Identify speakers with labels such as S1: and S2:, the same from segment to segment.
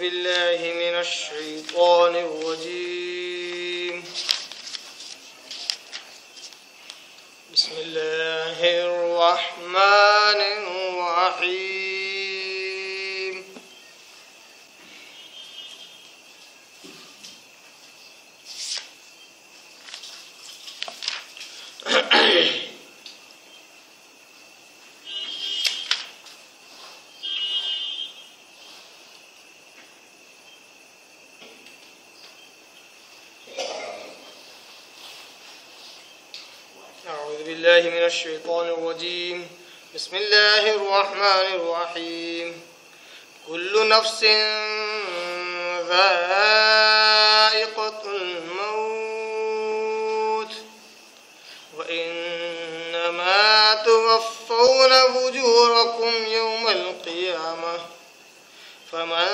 S1: بالله من الشيطان الرجيم. بسم الله الرحمن الرحيم. أعوذ بالله من الشيطان الرجيم. بسم الله الرحمن الرحيم. كل نفس ذائقة الموت وإنما توفون أجوركم يوم القيامة فمن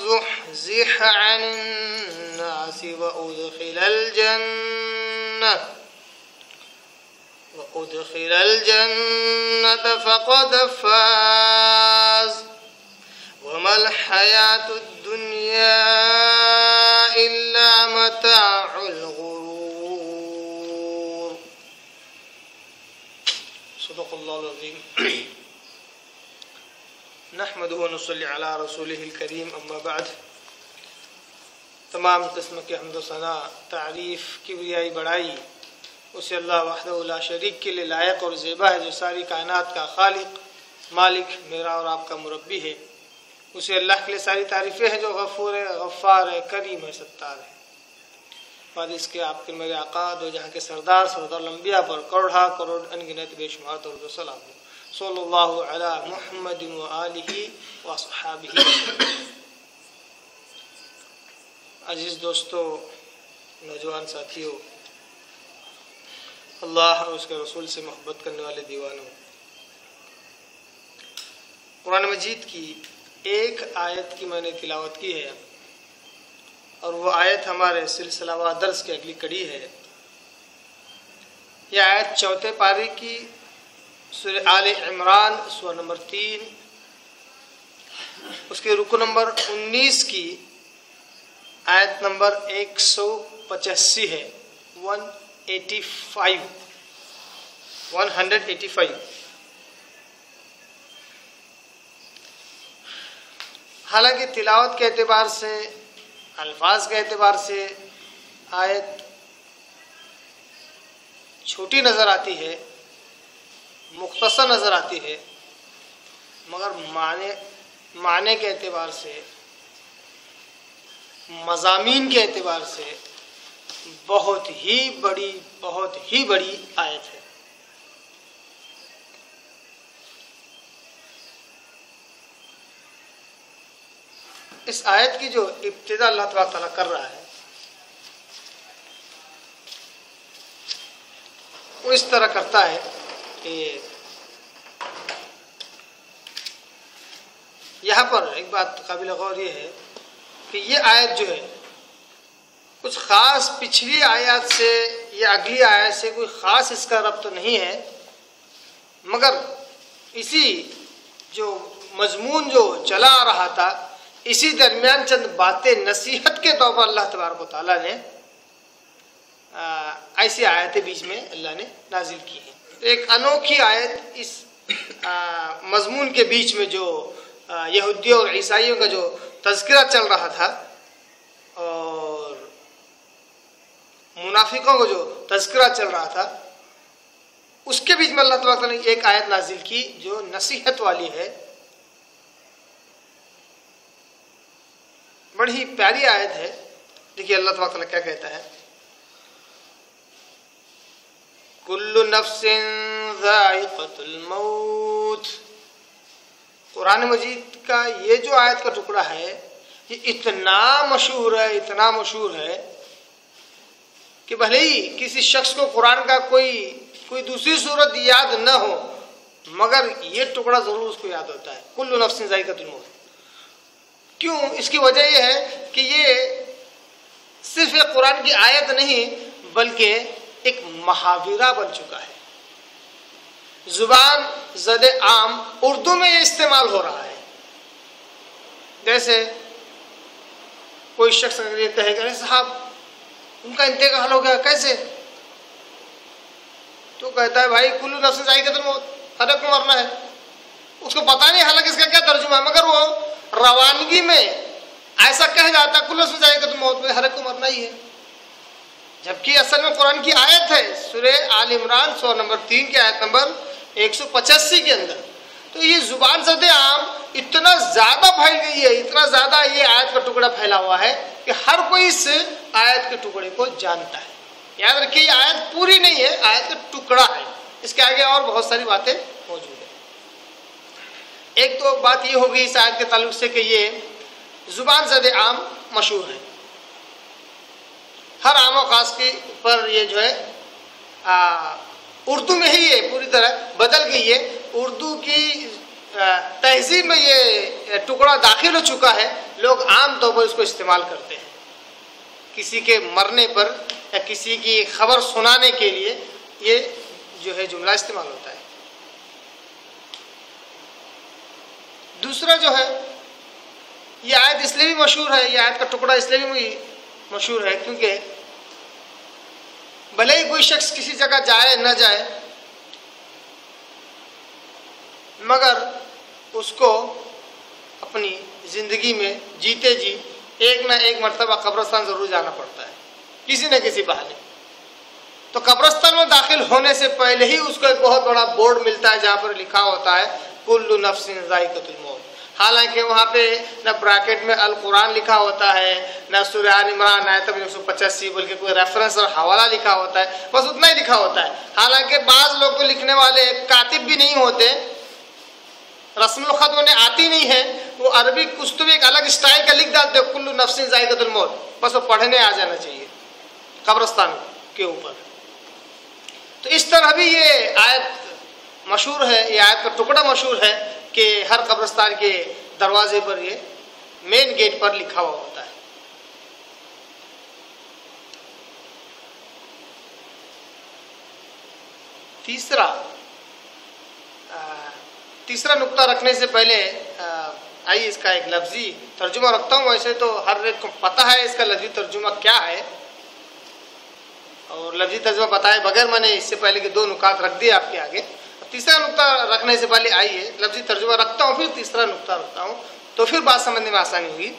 S1: زحزح عن الناس وأدخل الجنة فقد فاز وما الحياة الدنيا إلا متاع الغرور. صدق الله العظيم. نحمده ونصلي على رسوله الكريم. اما بعد. تمام قسم کے حمد و ثنا، تعریف، کبریائی، بڑائی اسے اللہ وحدہ لا شریک کے لیے لائق اور زیبا ہے، جو ساری کائنات کا خالق، مالک، میرا اور آپ کا مربی ہے. اسے اللہ کے لیے ساری تعریفیں ہیں، جو غفور ہے، غفار ہے، کریم ہے، ستار ہے. بعد اس کے آپ کے میرے آقا دو جہاں کے سردار الانبیاء پر کروڑا کروڑ انگنت بے شمار درود و سلام ہو. صلی اللہ علی محمد و آلہ و اصحابہ. عزیز دوستو، نوجوان ساتھیوں، اللہ اور اس کے رسول سے محبت کرنے والے دیوانوں، قرآن مجید کی ایک آیت کی میں نے تلاوت کی ہے، اور وہ آیت ہمارے سلسلہ وار درس کی اگلی کڑی ہے. یہ آیت چوتھے پارے کی سورہ آل عمران سورہ نمبر 3 اس کے رکو نمبر 19 کی آیت نمبر 185 ہے. 185. حالانکہ تلاوت کے اعتبار سے، الفاظ کے اعتبار سے آیت چھوٹی نظر آتی ہے، مختصر نظر آتی ہے، مگر معنی کے اعتبار سے، مضامین کے اعتبار سے بہت ہی بڑی آیت ہے. اس آیت کی جو ابتدا اللہ تبارک تعالیٰ کر رہا ہے وہ اس طرح کرتا ہے کہ یہاں پر ایک بات قابل غور یہ ہے کہ یہ آیت جو ہے کچھ خاص پچھلی آیات سے یا اگلی آیت سے کوئی خاص اس کا ربط نہیں ہے، مگر اسی جو مضمون جو چلا آ رہا تھا اسی درمیان چند باتیں نصیحت کے طور پر اللہ تبارک و تعالیٰ نے ایسی آیتیں بیچ میں اللہ نے نازل کی ہیں. ایک انوکھی آیت اس مضمون کے بیچ میں جو یہودیوں اور عیسائیوں کا جو تذکرہ چل رہا تھا اور منافقوں کو جو تذکرہ چل رہا تھا، اس کے بیچ میں اللہ تبارک نے ایک آیت نازل کی جو نصیحت والی ہے. بڑی پیاری آیت ہے. دیکھیے اللہ تبارک کیا کہتا ہے. کل نفس ذائقۃ الموت. قرآن مجید کا یہ جو آیت کا ٹکڑا ہے یہ اتنا مشہور ہے کہ بھلے ہی کسی شخص کو قرآن کا کوئی دوسری صورت یاد نہ ہو، مگر یہ ٹکڑا ضرور اس کو یاد ہوتا ہے. کل نفس ذائقۃ الموت. کیوں؟ اس کی وجہ یہ ہے کہ یہ صرف ایک قرآن کی آیت نہیں بلکہ ایک محاورہ بن چکا ہے. زبان زد عام اردو میں یہ استعمال ہو رہا ہے. جیسے کوئی شخص اگر یہ کہے کہ صاحب ان کا انتقال ہو گیا کیسے، تو کہتا ہے بھائی کل نفس ذائقۃ الموت، ہر ایک کو مرنا ہے. اس کو پتا نہیں حالانکہ اس کا کیا ترجمہ ہے، مگر وہ روانگی میں ایسا کہہ جاتا ہے کل نفس ذائقۃ الموت، میں ہر ایک کو مرنا ہی ہے. جبکہ اصل میں قرآن کی آیت ہے سورہ آل عمران سورہ نمبر 3 کی آیت نمبر 185 کے اندر. تو یہ زبان زد عام اتنا زیادہ پھیل گئی ہے، اتنا زیادہ یہ آیت کا ٹکڑا پھیلا ہوا ہے کہ ہر کوئی اس آیت کے ٹکڑے کو جانتا ہے. یاد رکھیے یہ آیت پوری نہیں ہے، آیت کا ٹکڑا ہے، اس کے آگے اور بہت ساری باتیں موجود ہیں. ایک تو بات یہ ہوگی اس آیت کے تعلق سے کہ یہ زبان زد عام مشہور ہے، ہر عام و خاص کے پر یہ جو ہے اردو میں ہی یہ پوری طرح بدل گئی ہے. اردو کی تہذیب میں یہ ٹکڑا داخل ہو چکا ہے، لوگ عام طور پر اس کو استعمال کرتے ہیں کسی کے مرنے پر یا کسی کی خبر سنانے کے لیے یہ جو ہے جملہ استعمال ہوتا ہے. دوسرا جو ہے یہ آیت اس لیے بھی مشہور ہے، یہ آیت کا ٹکڑا اس لیے بھی مشہور ہے کیونکہ بھلے ہی کوئی شخص کسی جگہ جائے نہ جائے مگر اس کو اپنی زندگی میں جیتے جی ایک نہ ایک مرتبہ قبرستان ضرور جانا پڑتا ہے کسی نہ کسی بہانے. تو قبرستان میں داخل ہونے سے پہلے ہی اس کو ایک بہت بڑا بورڈ ملتا ہے جہاں پر لکھا ہوتا ہے کل نفس ذائقۃ الموت. حالانکہ وہاں پہ نہ بریکٹ میں القرآن لکھا ہوتا ہے، نہ سورہ آل عمران آیت 185 بلکہ کوئی ریفرنس اور حوالہ لکھا ہوتا ہے، بس اتنا ہی لکھا ہوتا ہے. حالانکہ بعض لوگ تو لکھنے والے کاتب بھی نہیں ہوتے، رسم الخط انہیں آتی نہیں ہے، وہ عربی کچھ تو بھی ایک الگ اسٹائل کا لکھ ڈالتے کل نفس ذائقۃ الموت، بس وہ پڑھنے آ جانا چاہیے قبرستان کے اوپر. تو اس طرح بھی یہ آیت مشہور ہے، یہ آیت کا ٹکڑا مشہور ہے کہ ہر قبرستان کے دروازے پر یہ مین گیٹ پر لکھا ہوا ہوتا ہے. تیسرا نقطہ رکھنے سے پہلے آئیے اس کا ایک لفظی ترجمہ رکھتا ہوں. ویسے تو ہر ایک کو پتہ ہے اس کا لفظی ترجمہ کیا ہے، اور لفظی ترجمہ بتائے بغیر میں نے اس سے پہلے کے 2 نکات رکھ دیے آپ کے آگے. تیسرا نقطہ رکھنے سے پہلے آئیے لفظی ترجمہ رکھتا ہوں، پھر تیسرا نقطہ رکھتا ہوں تو پھر بات سمجھنے میں آسانی ہوگی.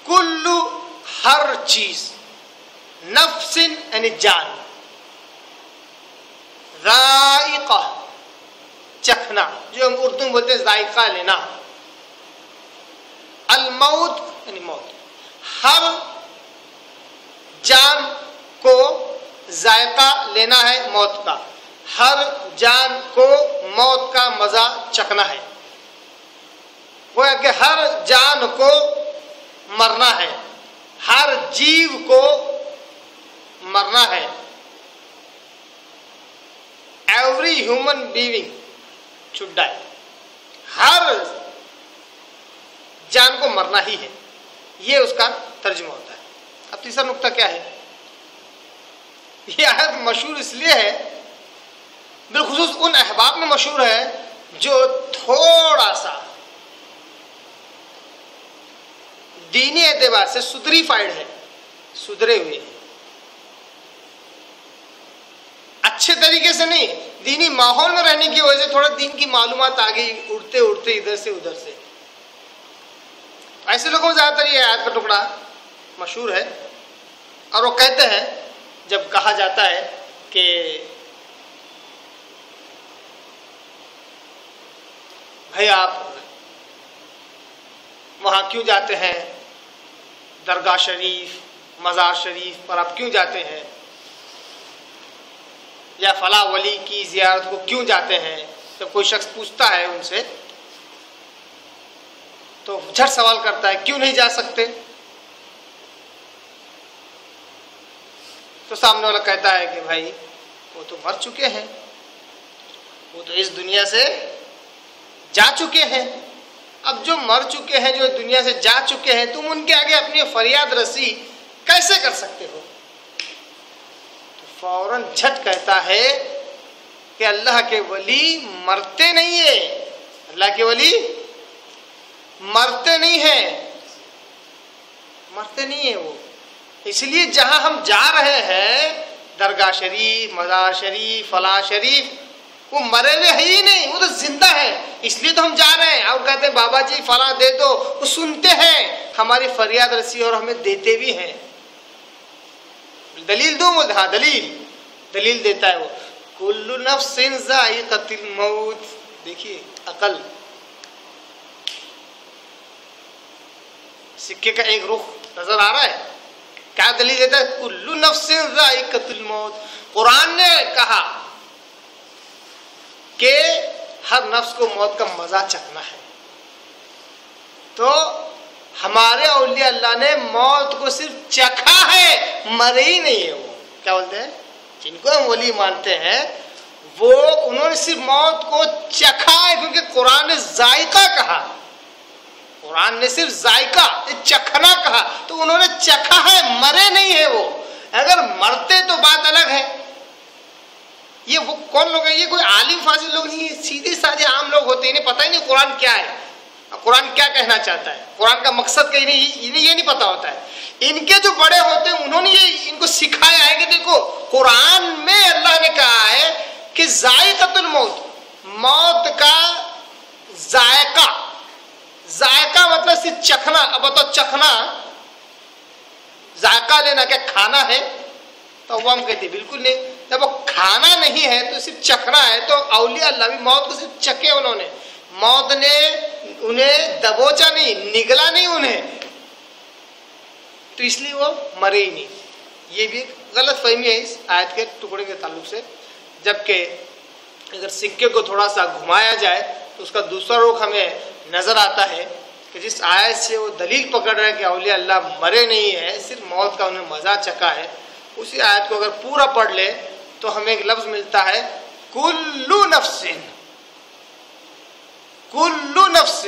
S1: کلو ہر چیز، نفس یعنی جان، ذائقہ چکھنا جو ہم اردو میں بولتے ہیں ذائقہ لینا، الموت یعنی موت. ہر جان کو ذائقہ لینا ہے موت کا، ہر جان کو موت کا مزہ چکھنا ہے. گویا کہ ہر جان کو مرنا ہے، ہر جیو کو مرنا ہے. Every human being should die. ہر جان کو مرنا ہی ہے، یہ اس کا ترجمہ ہوتا ہے. اب تیسرا نقطہ کیا ہے؟ یہ آیت مشہور اس لیے ہے، بالخصوص ان احباب میں مشہور ہے جو تھوڑا سا دینی اعتبار سے سدریفائڈ ہے، سدھرے ہوئے ہیں. اچھے طریقے سے نہیں، دینی ماحول میں رہنے کی وجہ سے تھوڑا دین کی معلومات آ گئی اڑتے اڑتے ادھر سے ادھر سے. ایسے لوگوں میں زیادہ تر یہ آیت کا ٹکڑا مشہور ہے. اور وہ کہتے ہیں جب کہا جاتا ہے کہ بھائی آپ وہاں کیوں جاتے ہیں، درگاہ شریف مزار شریف پر آپ کیوں جاتے ہیں، یا فلاں ولی کی زیارت کو کیوں جاتے ہیں، جب کوئی شخص پوچھتا ہے ان سے تو جھٹ سوال کرتا ہے کیوں نہیں جا سکتے، تو سامنے والا کہتا ہے کہ بھائی وہ تو مر چکے ہیں، وہ تو اس دنیا سے جا چکے ہیں. اب جو مر چکے ہیں، جو دنیا سے جا چکے ہیں، تم ان کے آگے اپنی فریاد رسی کیسے کر سکتے ہو؟ تو فوراً جھٹ کہتا ہے کہ اللہ کے ولی مرتے نہیں ہیں، اللہ کے ولی مرتے نہیں ہیں، مرتے نہیں ہیں وہ. اس لیے جہاں ہم جا رہے ہیں درگاہ شریف، مزار شریف، فلاں شریف، وہ مرے ہوئے ہے ہی نہیں، وہ تو زندہ ہے. اس لیے تو ہم جا رہے ہیں. اور کہتے ہیں بابا جی فلاں دے دو، وہ سنتے ہیں ہماری فریاد رسی اور ہمیں دیتے بھی ہیں. دلیل دو مجھے. ہاں دلیل دیتا ہے وہ. کل نفس ذائقۃ الموت. دیکھیے عقل، سکے کا ایک رخ نظر آ رہا ہے. کیا دلیل دیتا ہے؟ کل نفس ذائقۃ الموت. قرآن نے کہا کہ ہر نفس کو موت کا مزہ چکھنا ہے. تو ہمارے اولیاء اللہ نے موت کو صرف چکھا ہے، مرے ہی نہیں ہے. وہ کیا بولتے ہیں جن کو ہم ولی مانتے ہیں، وہ انہوں نے صرف موت کو چکھا ہے، کیونکہ قرآن نے ذائقہ کہا. قرآن نے صرف ذائقہ چکھنا کہا، تو انہوں نے چکھا ہے، مرے نہیں ہے. وہ اگر مرتے تو بات الگ ہے. یہ وہ کون لوگ ہیں؟ یہ کوئی عالم فاضل لوگ نہیں، سیدھے سادے عام لوگ ہوتے ہیں. انہیں پتہ ہی نہیں قرآن کیا ہے، قرآن کیا کہنا چاہتا ہے، قرآن کا مقصد کہیں نہیں، انہیں یہ نہیں پتا ہوتا ہے. ان کے جو بڑے ہوتے ہیں انہوں نے یہ ان کو سکھایا ہے کہ دیکھو قرآن میں اللہ نے کہا ہے کہ ذائقۃ الموت، موت کا ذائقہ. ذائقہ مطلب صرف چکھنا. اب بتاؤ چکھنا، ذائقہ لینا کیا کھانا ہے؟ تو وہ ہم کہتے ہیں بالکل نہیں. جب وہ کھانا نہیں ہے تو صرف چکھنا ہے. تو اولیاء اللہ بھی موت کو صرف چکھے. انہوں نے موت نے انہیں دبوچا نہیں، نگلا نہیں انہیں، تو اس لیے وہ مرے ہی نہیں. یہ بھی ایک غلط فہمی ہے اس آیت کے ٹکڑے کے تعلق سے. جبکہ اگر سکے کو تھوڑا سا گھمایا جائے تو اس کا دوسرا رخ ہمیں نظر آتا ہے کہ جس آیت سے وہ دلیل پکڑ رہے ہیں کہ اولیاء اللہ مرے نہیں ہیں، صرف موت کا انہیں مزہ چکھا ہے، اسی آیت کو اگر پورا پڑھ لے تو ہمیں ایک لفظ ملتا ہے کل نفس. کل نفس،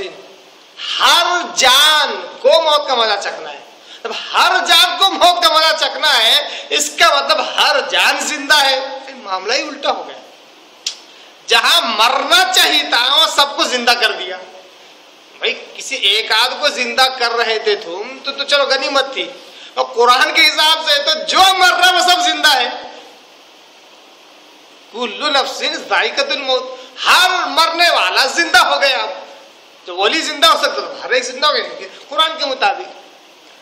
S1: ہر جان کو موت کا مزہ چکھنا ہے. جب ہر جان کو موت کا مزہ چکھنا ہے، اس کا مطلب ہر جان زندہ ہے. پھر معاملہ ہی الٹا ہو گیا. جہاں مرنا چاہیے تھا وہاں سب کو زندہ کر دیا. بھائی کسی ایک آدھ کو زندہ کر رہے تھے تم تو چلو غنیمت تھی، اور قرآن کے حساب سے تو جو مر رہا ہے وہ سب زندہ ہے. کل نفس ذائقۃ الموت، ہر مرنے والا زندہ ہو گیا. تو ولی زندہ ہو سکتا ہر ایک زندہ ہو گیا قرآن کے مطابق.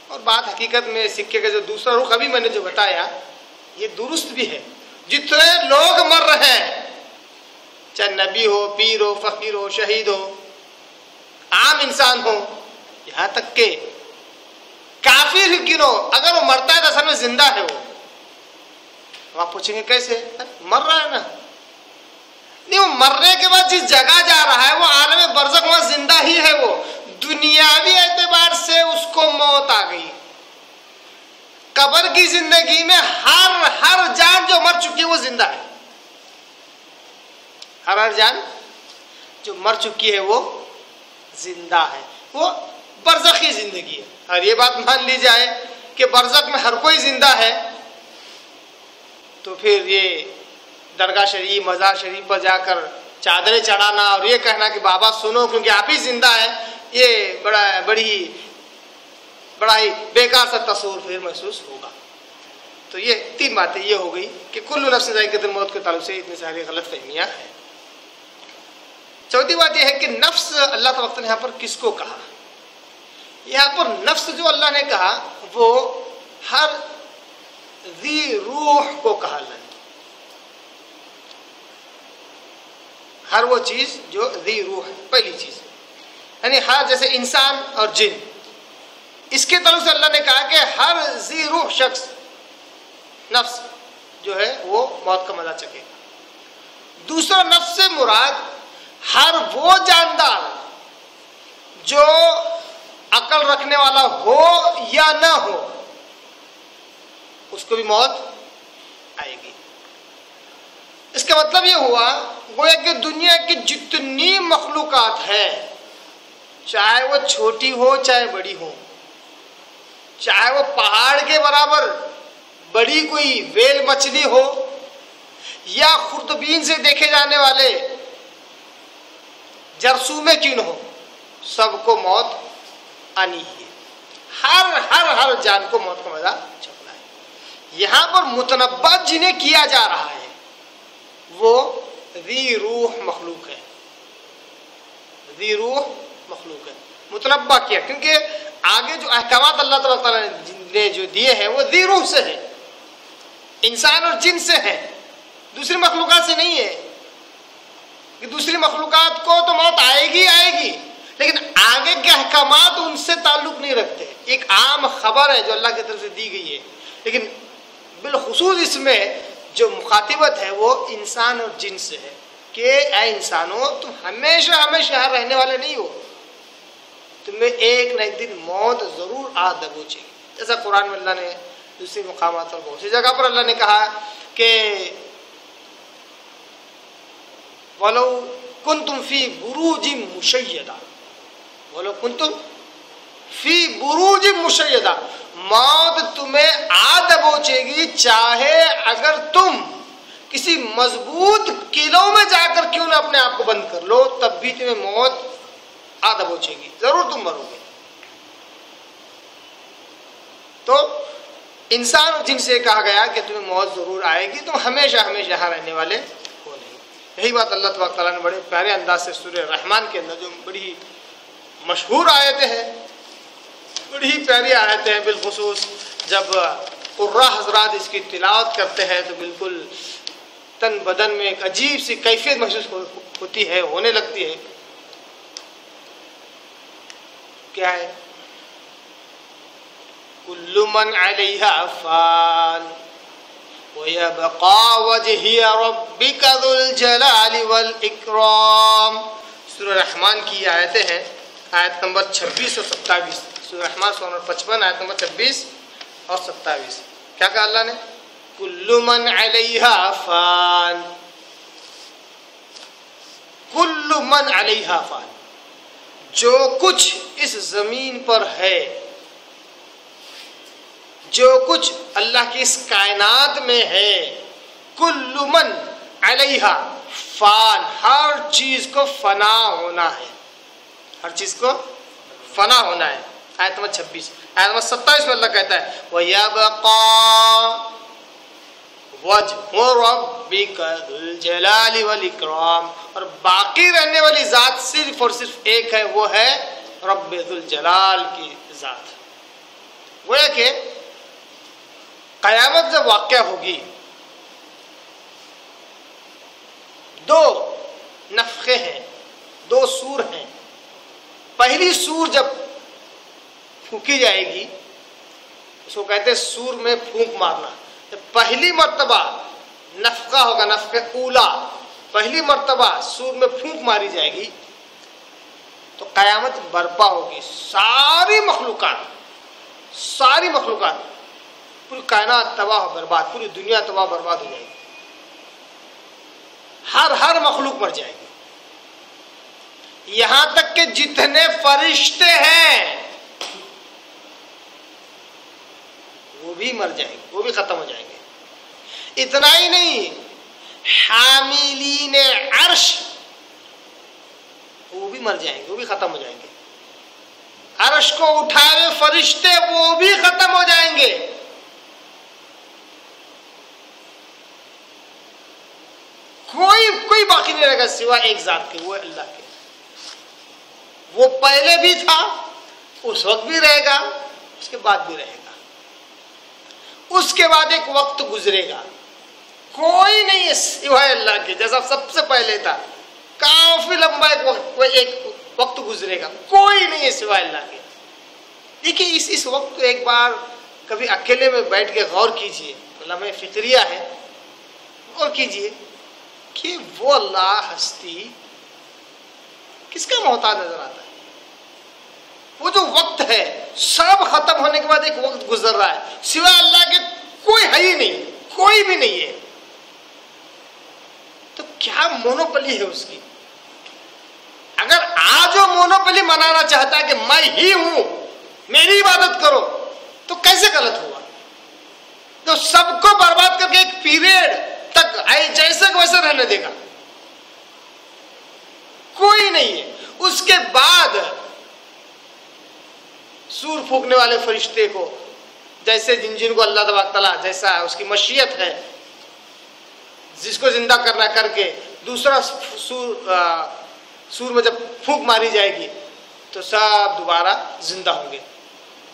S1: اور بات حقیقت میں سکے کا جو دوسرا رخ ابھی میں نے جو بتایا یہ درست بھی ہے. جتنے لوگ مر رہے ہیں، چاہے نبی ہو، پیر ہو، فقیر ہو، شہید ہو، عام انسان ہو، یہاں تک کہ کافر ہی کیوں ہو، اگر وہ مرتا ہے تو اصل میں زندہ ہے. وہ آپ پوچھیں گے کیسے؟ مر رہا ہے نا. نہیں، وہ مرنے کے بعد جس جگہ جا رہا ہے وہ عالم برزخ، وہاں زندہ ہی ہے. وہ دنیاوی اعتبار سے اس کو موت آ گئی. قبر کی زندگی میں ہر جان جو مر چکی ہے وہ زندہ ہے. ہر جان جو مر چکی ہے وہ زندہ ہے. وہ برزخی زندگی ہے. اور یہ بات مان لی جائے کہ برزخ میں ہر کوئی زندہ ہے، تو پھر یہ درگاہ شریف، مزار شریف پر جا کر چادریں چڑھانا اور یہ کہنا کہ بابا سنو کیونکہ آپ ہی زندہ ہیں، یہ بڑا ہی بیکار سا تصور پھر محسوس ہوگا. تو یہ تین باتیں یہ ہو گئی کہ کل نفس ذائقۃ الموت کے تعلق سے اتنی ساری غلط فہمیاں ہیں. چوتھی بات یہ ہے کہ نفس اللہ تعالیٰ نے یہاں پر کس کو کہا؟ یہاں پر نفس جو اللہ نے کہا وہ ہر ذی روح کو کہا اللہ نے. ہر وہ چیز جو ذی روح ہے، پہلی چیز یعنی ہر، جیسے انسان اور جن، اس کے طرف سے اللہ نے کہا کہ ہر ذی روح شخص، نفس جو ہے وہ موت کا مزہ چکے گا. دوسرا نفس سے مراد ہر وہ جاندار جو عقل رکھنے والا ہو یا نہ ہو، اس کو بھی موت آئے گی. اس کا مطلب یہ ہوا گویا کہ دنیا کی جتنی مخلوقات ہیں، چاہے وہ چھوٹی ہو چاہے بڑی ہو، چاہے وہ پہاڑ کے برابر بڑی کوئی ویل مچھلی ہو یا خوردبین سے دیکھے جانے والے جرثومے کیوں نہ ہو، سب کو موت آنی ہے. ہر جان کو موت کا مزہ چکھنا ہے۔ یہاں پر متنبع جنہیں کیا جا رہا ہے وہ ذی روح مخلوق ہے، ذی روح مخلوق ہے، متنبع کیا، کیونکہ آگے جو احکامات اللہ تبارک تعالیٰ نے جو دیے ہیں وہ ذی روح سے ہے، انسان اور جن سے ہے، دوسری مخلوقات سے نہیں ہے۔ کہ دوسری مخلوقات کو تو موت آئے گی، لیکن آگے کے احکامات ان سے تعلق نہیں رکھتے، ایک عام خبر ہے جو اللہ کی طرف سے دی گئی ہے، لیکن بالخصوص اس میں جو مخاطبت ہے وہ انسان اور جن سے ہے کہ اے انسانوں تم ہمیشہ یہاں رہنے والے نہیں ہو، تمہیں ایک نہ ایک دن موت ضرور آ دبوچے گی۔ جیسا قرآن میں اللہ نے دوسری مقامات پر بہت سی جگہ پر اللہ نے کہا کہ وَلَوْ كُنْتُمْ فِي بُرُوجٍ مُشَيَّدَةٍ، وَلَوْ كُنْتُمْ فِي بُرُوجٍ مُشَيَّدَةٍ، موت تمہیں آ دبوچے گی چاہے اگر تم کسی مضبوط قلعوں میں جا کر کیوں نہ اپنے آپ کو بند کر لو، تب بھی تمہیں موت آ دبوچے گی، ضرور تم مرو گے۔ تو انسان اور جن سے کہا گیا کہ تمہیں موت ضرور آئے گی، تم ہمیشہ یہاں رہنے والے ہو نہیں۔ یہی بات اللہ تبارک تعالیٰ نے بڑے پیارے انداز سے سورہ رحمان کے اندر جو بڑی مشہور آیتیں ہیں، بڑی ہی پیاری آیتیں ہیں، بالخصوص جب قراء حضرات اس کی تلاوت کرتے ہیں تو بالکل تن بدن میں ایک عجیب سی کیفیت محسوس ہوتی ہے، ہونے لگتی ہے۔ کیا ہے؟ کل من علیہا فان وَيَبْقَى وَجْهِ رَبِّكَ ذُو الْجَلَالِ وَالْإِكْرَامِ۔ سورہ رحمان کی آیتیں ہیں، آیت نمبر 26 اور 27۔ سورہ رحمان سورہ 55 آیت نمبر 26 اور 27۔ کیا کہا اللہ نے؟ کل من علیہا فان، کل من علیہا فان، جو کچھ اس زمین پر ہے، جو کچھ اللہ کی اس کائنات میں ہے، کل من علیہا فان، ہر چیز کو فنا ہونا ہے، ہر چیز کو فنا ہونا ہے۔ آیت نمبر 26۔ آیت نمبر 27 میں اللہ کہتا ہے وَيَبْقَى وَجْهُ رَبِّكَ ذُو الْجَلَالِ وَالْإِكْرَامِ، اور باقی رہنے والی ذات صرف اور صرف ایک ہے، وہ ہے رب ذو الجلال کی ذات۔ وہ ہے کہ قیامت جب واقع ہوگی، دو نفخے ہیں، دو سور ہیں۔ پہلی سور جب پھونکی جائے گی، اس کو کہتے ہیں سور میں پھونک مارنا۔ جب پہلی مرتبہ نفخہ ہوگا، نفخہ اولا، پہلی مرتبہ سور میں پھونک ماری جائے گی تو قیامت برپا ہوگی۔ ساری مخلوقات پوری کائنات تباہ و برباد، پوری دنیا تباہ و برباد ہو جائے گی، ہر مخلوق مر جائے گی، یہاں تک کہ جتنے فرشتے ہیں وہ بھی مر جائیں گے، وہ بھی ختم ہو جائیں گے۔ اتنا ہی نہیں، حاملین عرش وہ بھی مر جائیں گے، وہ بھی ختم ہو جائیں گے۔ عرش کو اٹھائے ہوئے فرشتے وہ بھی ختم ہو جائیں گے۔ کوئی باقی نہیں رہے گا سوا ایک ذات کے، وہ اللہ کے۔ وہ پہلے بھی تھا، اس وقت بھی رہے گا، اس کے بعد بھی رہے گا۔ اس کے بعد ایک وقت گزرے گا، کوئی نہیں ہے سوائے اللہ کے، جیسا سب سے پہلے تھا، کافی لمبا ایک وقت گزرے گا، کوئی نہیں ہے سوائے اللہ کے۔ دیکھیے اس وقت کو ایک بار کبھی اکیلے میں بیٹھ کے غور کیجئے، علامہ فکریہ ہے، غور کیجئے کہ وہ اللہ ہستی کس کا محتاج نظر آتا ہے؟ وہ جو وقت ہے سب ختم ہونے کے بعد ایک وقت گزر رہا ہے، سوائے اللہ کے کوئی ہے ہی نہیں، کوئی بھی نہیں ہے۔ تو کیا مونوپلی ہے اس کی؟ اگر آج وہ مونوپلی منانا چاہتا ہے کہ میں ہی ہوں، میری عبادت کرو، تو کیسے غلط ہوا؟ تو سب کو برباد کر کے ایک پیریڈ تک جیسے ویسے رہنے دے گا، کوئی نہیں ہے۔ اس کے بعد سور پھونکنے والے فرشتے کو، جیسے جن کو اللہ تبارک تعالیٰ جیسا اس کی مشیت ہے، جس کو زندہ کرنا کر کے دوسرا سور میں جب پھونک ماری جائے گی تو سب دوبارہ زندہ ہوں گے.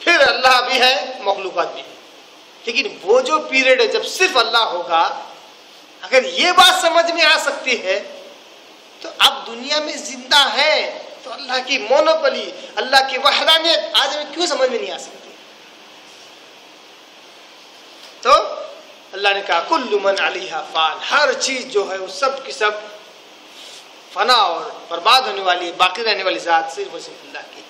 S1: پھر اللہ بھی ہے، مخلوقات بھی ہے. لیکن وہ جو پیریڈ ہے جب صرف اللہ ہوگا، اگر یہ بات سمجھ میں آ سکتی ہے تو اب دنیا میں زندہ ہے تو اللہ کی مونوپلی، اللہ کی وحدانیت آج ہمیں کیوں سمجھ میں نہیں آ سکتی؟ تو اللہ نے کہا کل من علیہا فان، ہر چیز جو ہے وہ سب کی سب فنا اور برباد ہونے والی، باقی رہنے والی ذات صرف اور صرف اللہ کی.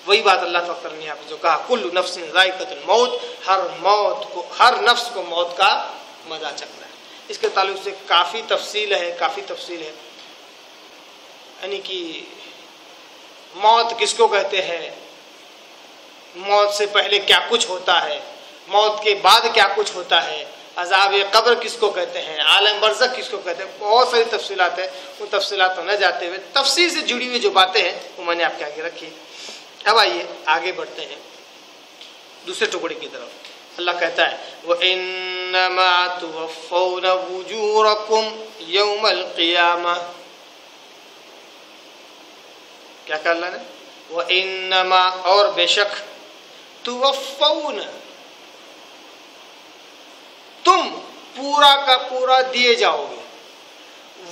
S1: وہی بات اللہ تعالیٰ نے یہاں پہ جو کہا کل نفس ذائقۃ الموت، ہر نفس کو موت کا مزہ چکھنا ہے. اس کے تعلق سے کافی تفصیل ہے. یعنی کہ موت کس کو کہتے ہیں، موت سے پہلے کیا کچھ ہوتا ہے، موت کے بعد کیا کچھ ہوتا ہے، عذاب قبر کس کو کہتے ہیں، عالم برزخ کس کو کہتے ہیں، بہت ساری تفصیلات ہیں. ان تفصیلات میں نہ جاتے ہوئے تفصیل سے جڑی ہوئی جو باتیں ہیں وہ میں نے آپ کے آگے رکھی. اب آئیے آگے بڑھتے ہیں دوسرے ٹکڑے کی طرف. اللہ کہتا ہے وَإِنَّمَا تُوَفَّوْنَ أُجُورَكُمْ يَوْمَ الْقِيَامَةِ. کیا کہا اللہ نے؟ وَإِنَّمَا، اور بے شک، تُوَفَّوْنَ، تم پورا کا پورا دیے جاؤ گے،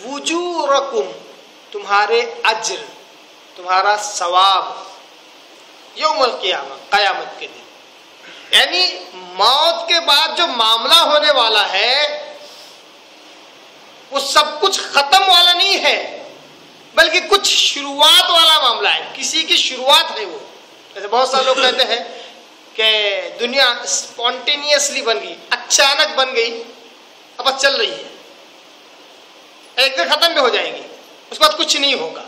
S1: وجورکم، تمہارے اجر، تمہارا ثواب، یوم القیامہ، قیامت کے دن. یعنی موت کے بعد جو معاملہ ہونے والا ہے وہ سب کچھ ختم والا نہیں ہے، بلکہ کچھ شروعات والا معاملہ ہے. کسی کی شروعات ہے وہ. جیسے بہت سارے لوگ کہتے ہیں کہ دنیا اسپونٹینیسلی بن گئی، اچانک بن گئی، اب بس چل رہی ہے، ایک دن ختم بھی ہو جائے گی، اس کے بعد کچھ نہیں ہوگا.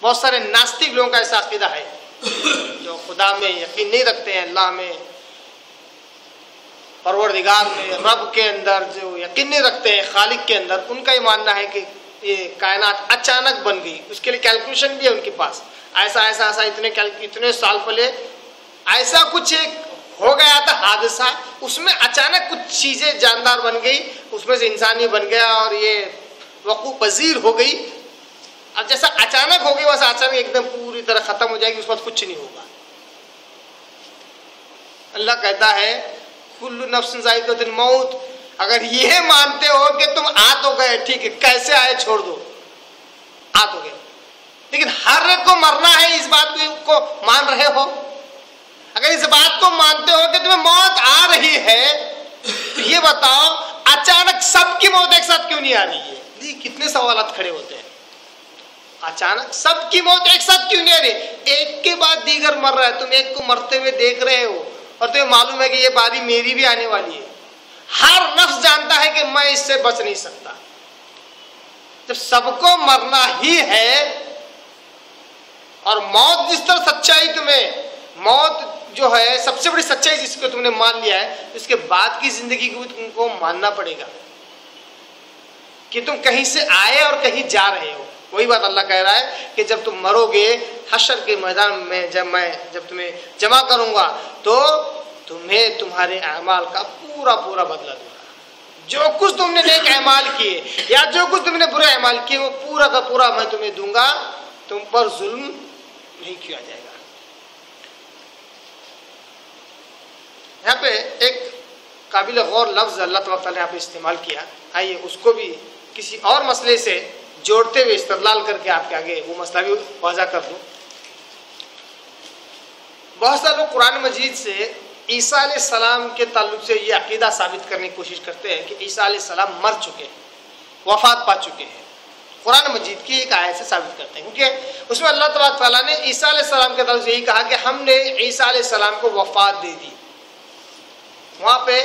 S1: بہت سارے ناستک لوگوں کا ایسا عقیدہ ہے جو خدا میں یقین نہیں رکھتے ہیں، اللہ میں، پروردگار میں، رب کے اندر جو یقین نہیں رکھتے ہیں، خالق کے اندر. ان کا یہ ماننا ہے کہ یہ کائنات اچانک بن گئی. اس کے لیے کیلکولیشن بھی ہے ان کے پاس، ایسا اتنے سال پہلے ایسا کچھ ایک ہو گیا تھا حادثہ، اس میں اچانک کچھ چیزیں جاندار بن گئی، اس میں سے انسانی بن گیا اور یہ وقوع پذیر ہو گئی. اب جیسا اچانک ہو گئی ویسا اچانک ایک دم پوری طرح ختم ہو جائے گی، اس وقت کچھ نہیں ہوگا. اللہ کہتا ہے کل نفس ذائقۃ الموت. اگر یہ مانتے ہو کہ تم آ تو گئے، ٹھیک ہے، کیسے آئے چھوڑ دو، آ تو گئے، لیکن ہر ایک کو مرنا ہے، اس بات کو مان رہے ہو؟ اگر اس بات کو مانتے ہو کہ تمہیں موت آ رہی ہے تو یہ بتاؤ اچانک سب کی موت ایک ساتھ کیوں نہیں آ رہی ہے؟ کتنے سوالات کھڑے ہوتے ہیں. اچانک سب کی موت ایک ساتھ کیوں نہیں آ رہی؟ ایک کے بعد دیگر مر رہا ہے، تم ایک کو مرتے ہوئے دیکھ رہے ہو اور تمہیں معلوم ہے کہ یہ باری میری بھی آنے والی ہے. ہر نفس جانتا ہے کہ میں اس سے بچ نہیں سکتا. جب سب کو مرنا ہی ہے اور موت جس طرح سچائی، تمہیں موت جو ہے سب سے بڑی سچائی جس کو تم نے مان لیا ہے، اس کے بعد کی زندگی کو تم کو ماننا پڑے گا کہ تم کہیں سے آئے اور کہیں جا رہے ہو. وہی بات اللہ کہہ رہا ہے کہ جب تم مرو گے حشر کے میدان میں، جب تمہیں جمع کروں گا تو تمہیں تمہارے اعمال کا پورا بدلہ دوں گا. جو کچھ تم نے نیک اعمال کیے یا جو کچھ تم نے برے اعمال کیے وہ پورا کا پورا میں تمہیں دوں گا. تم پر ظلم نہیں کیا جائے گا. یہاں پہ ایک قابل غور لفظ اللہ تعالیٰ نے یہاں پہ استعمال کیا. آئیے اس کو بھی کسی اور مسئلے سے جوڑتے ہوئے استدلال کر کے آپ کے آگے وہ مسئلہ بھی واضح کر دوں. بہت سارے لوگ قرآن مجید سے عیسیٰ علیہ السلام کے تعلق سے یہ عقیدہ ثابت کرنے کی کوشش کرتے ہیں کہ عیسیٰ علیہ السلام مر چکے ہیں، وفات پا چکے ہیں. قرآن مجید کی ایک آیت سے ثابت کرتے ہیں، کیونکہ اس میں اللہ تبارک تعالیٰ نے عیسیٰ علیہ السلام کے تعلق سے یہی کہا کہ ہم نے عیسیٰ علیہ السلام کو وفات دے دی. وہاں پہ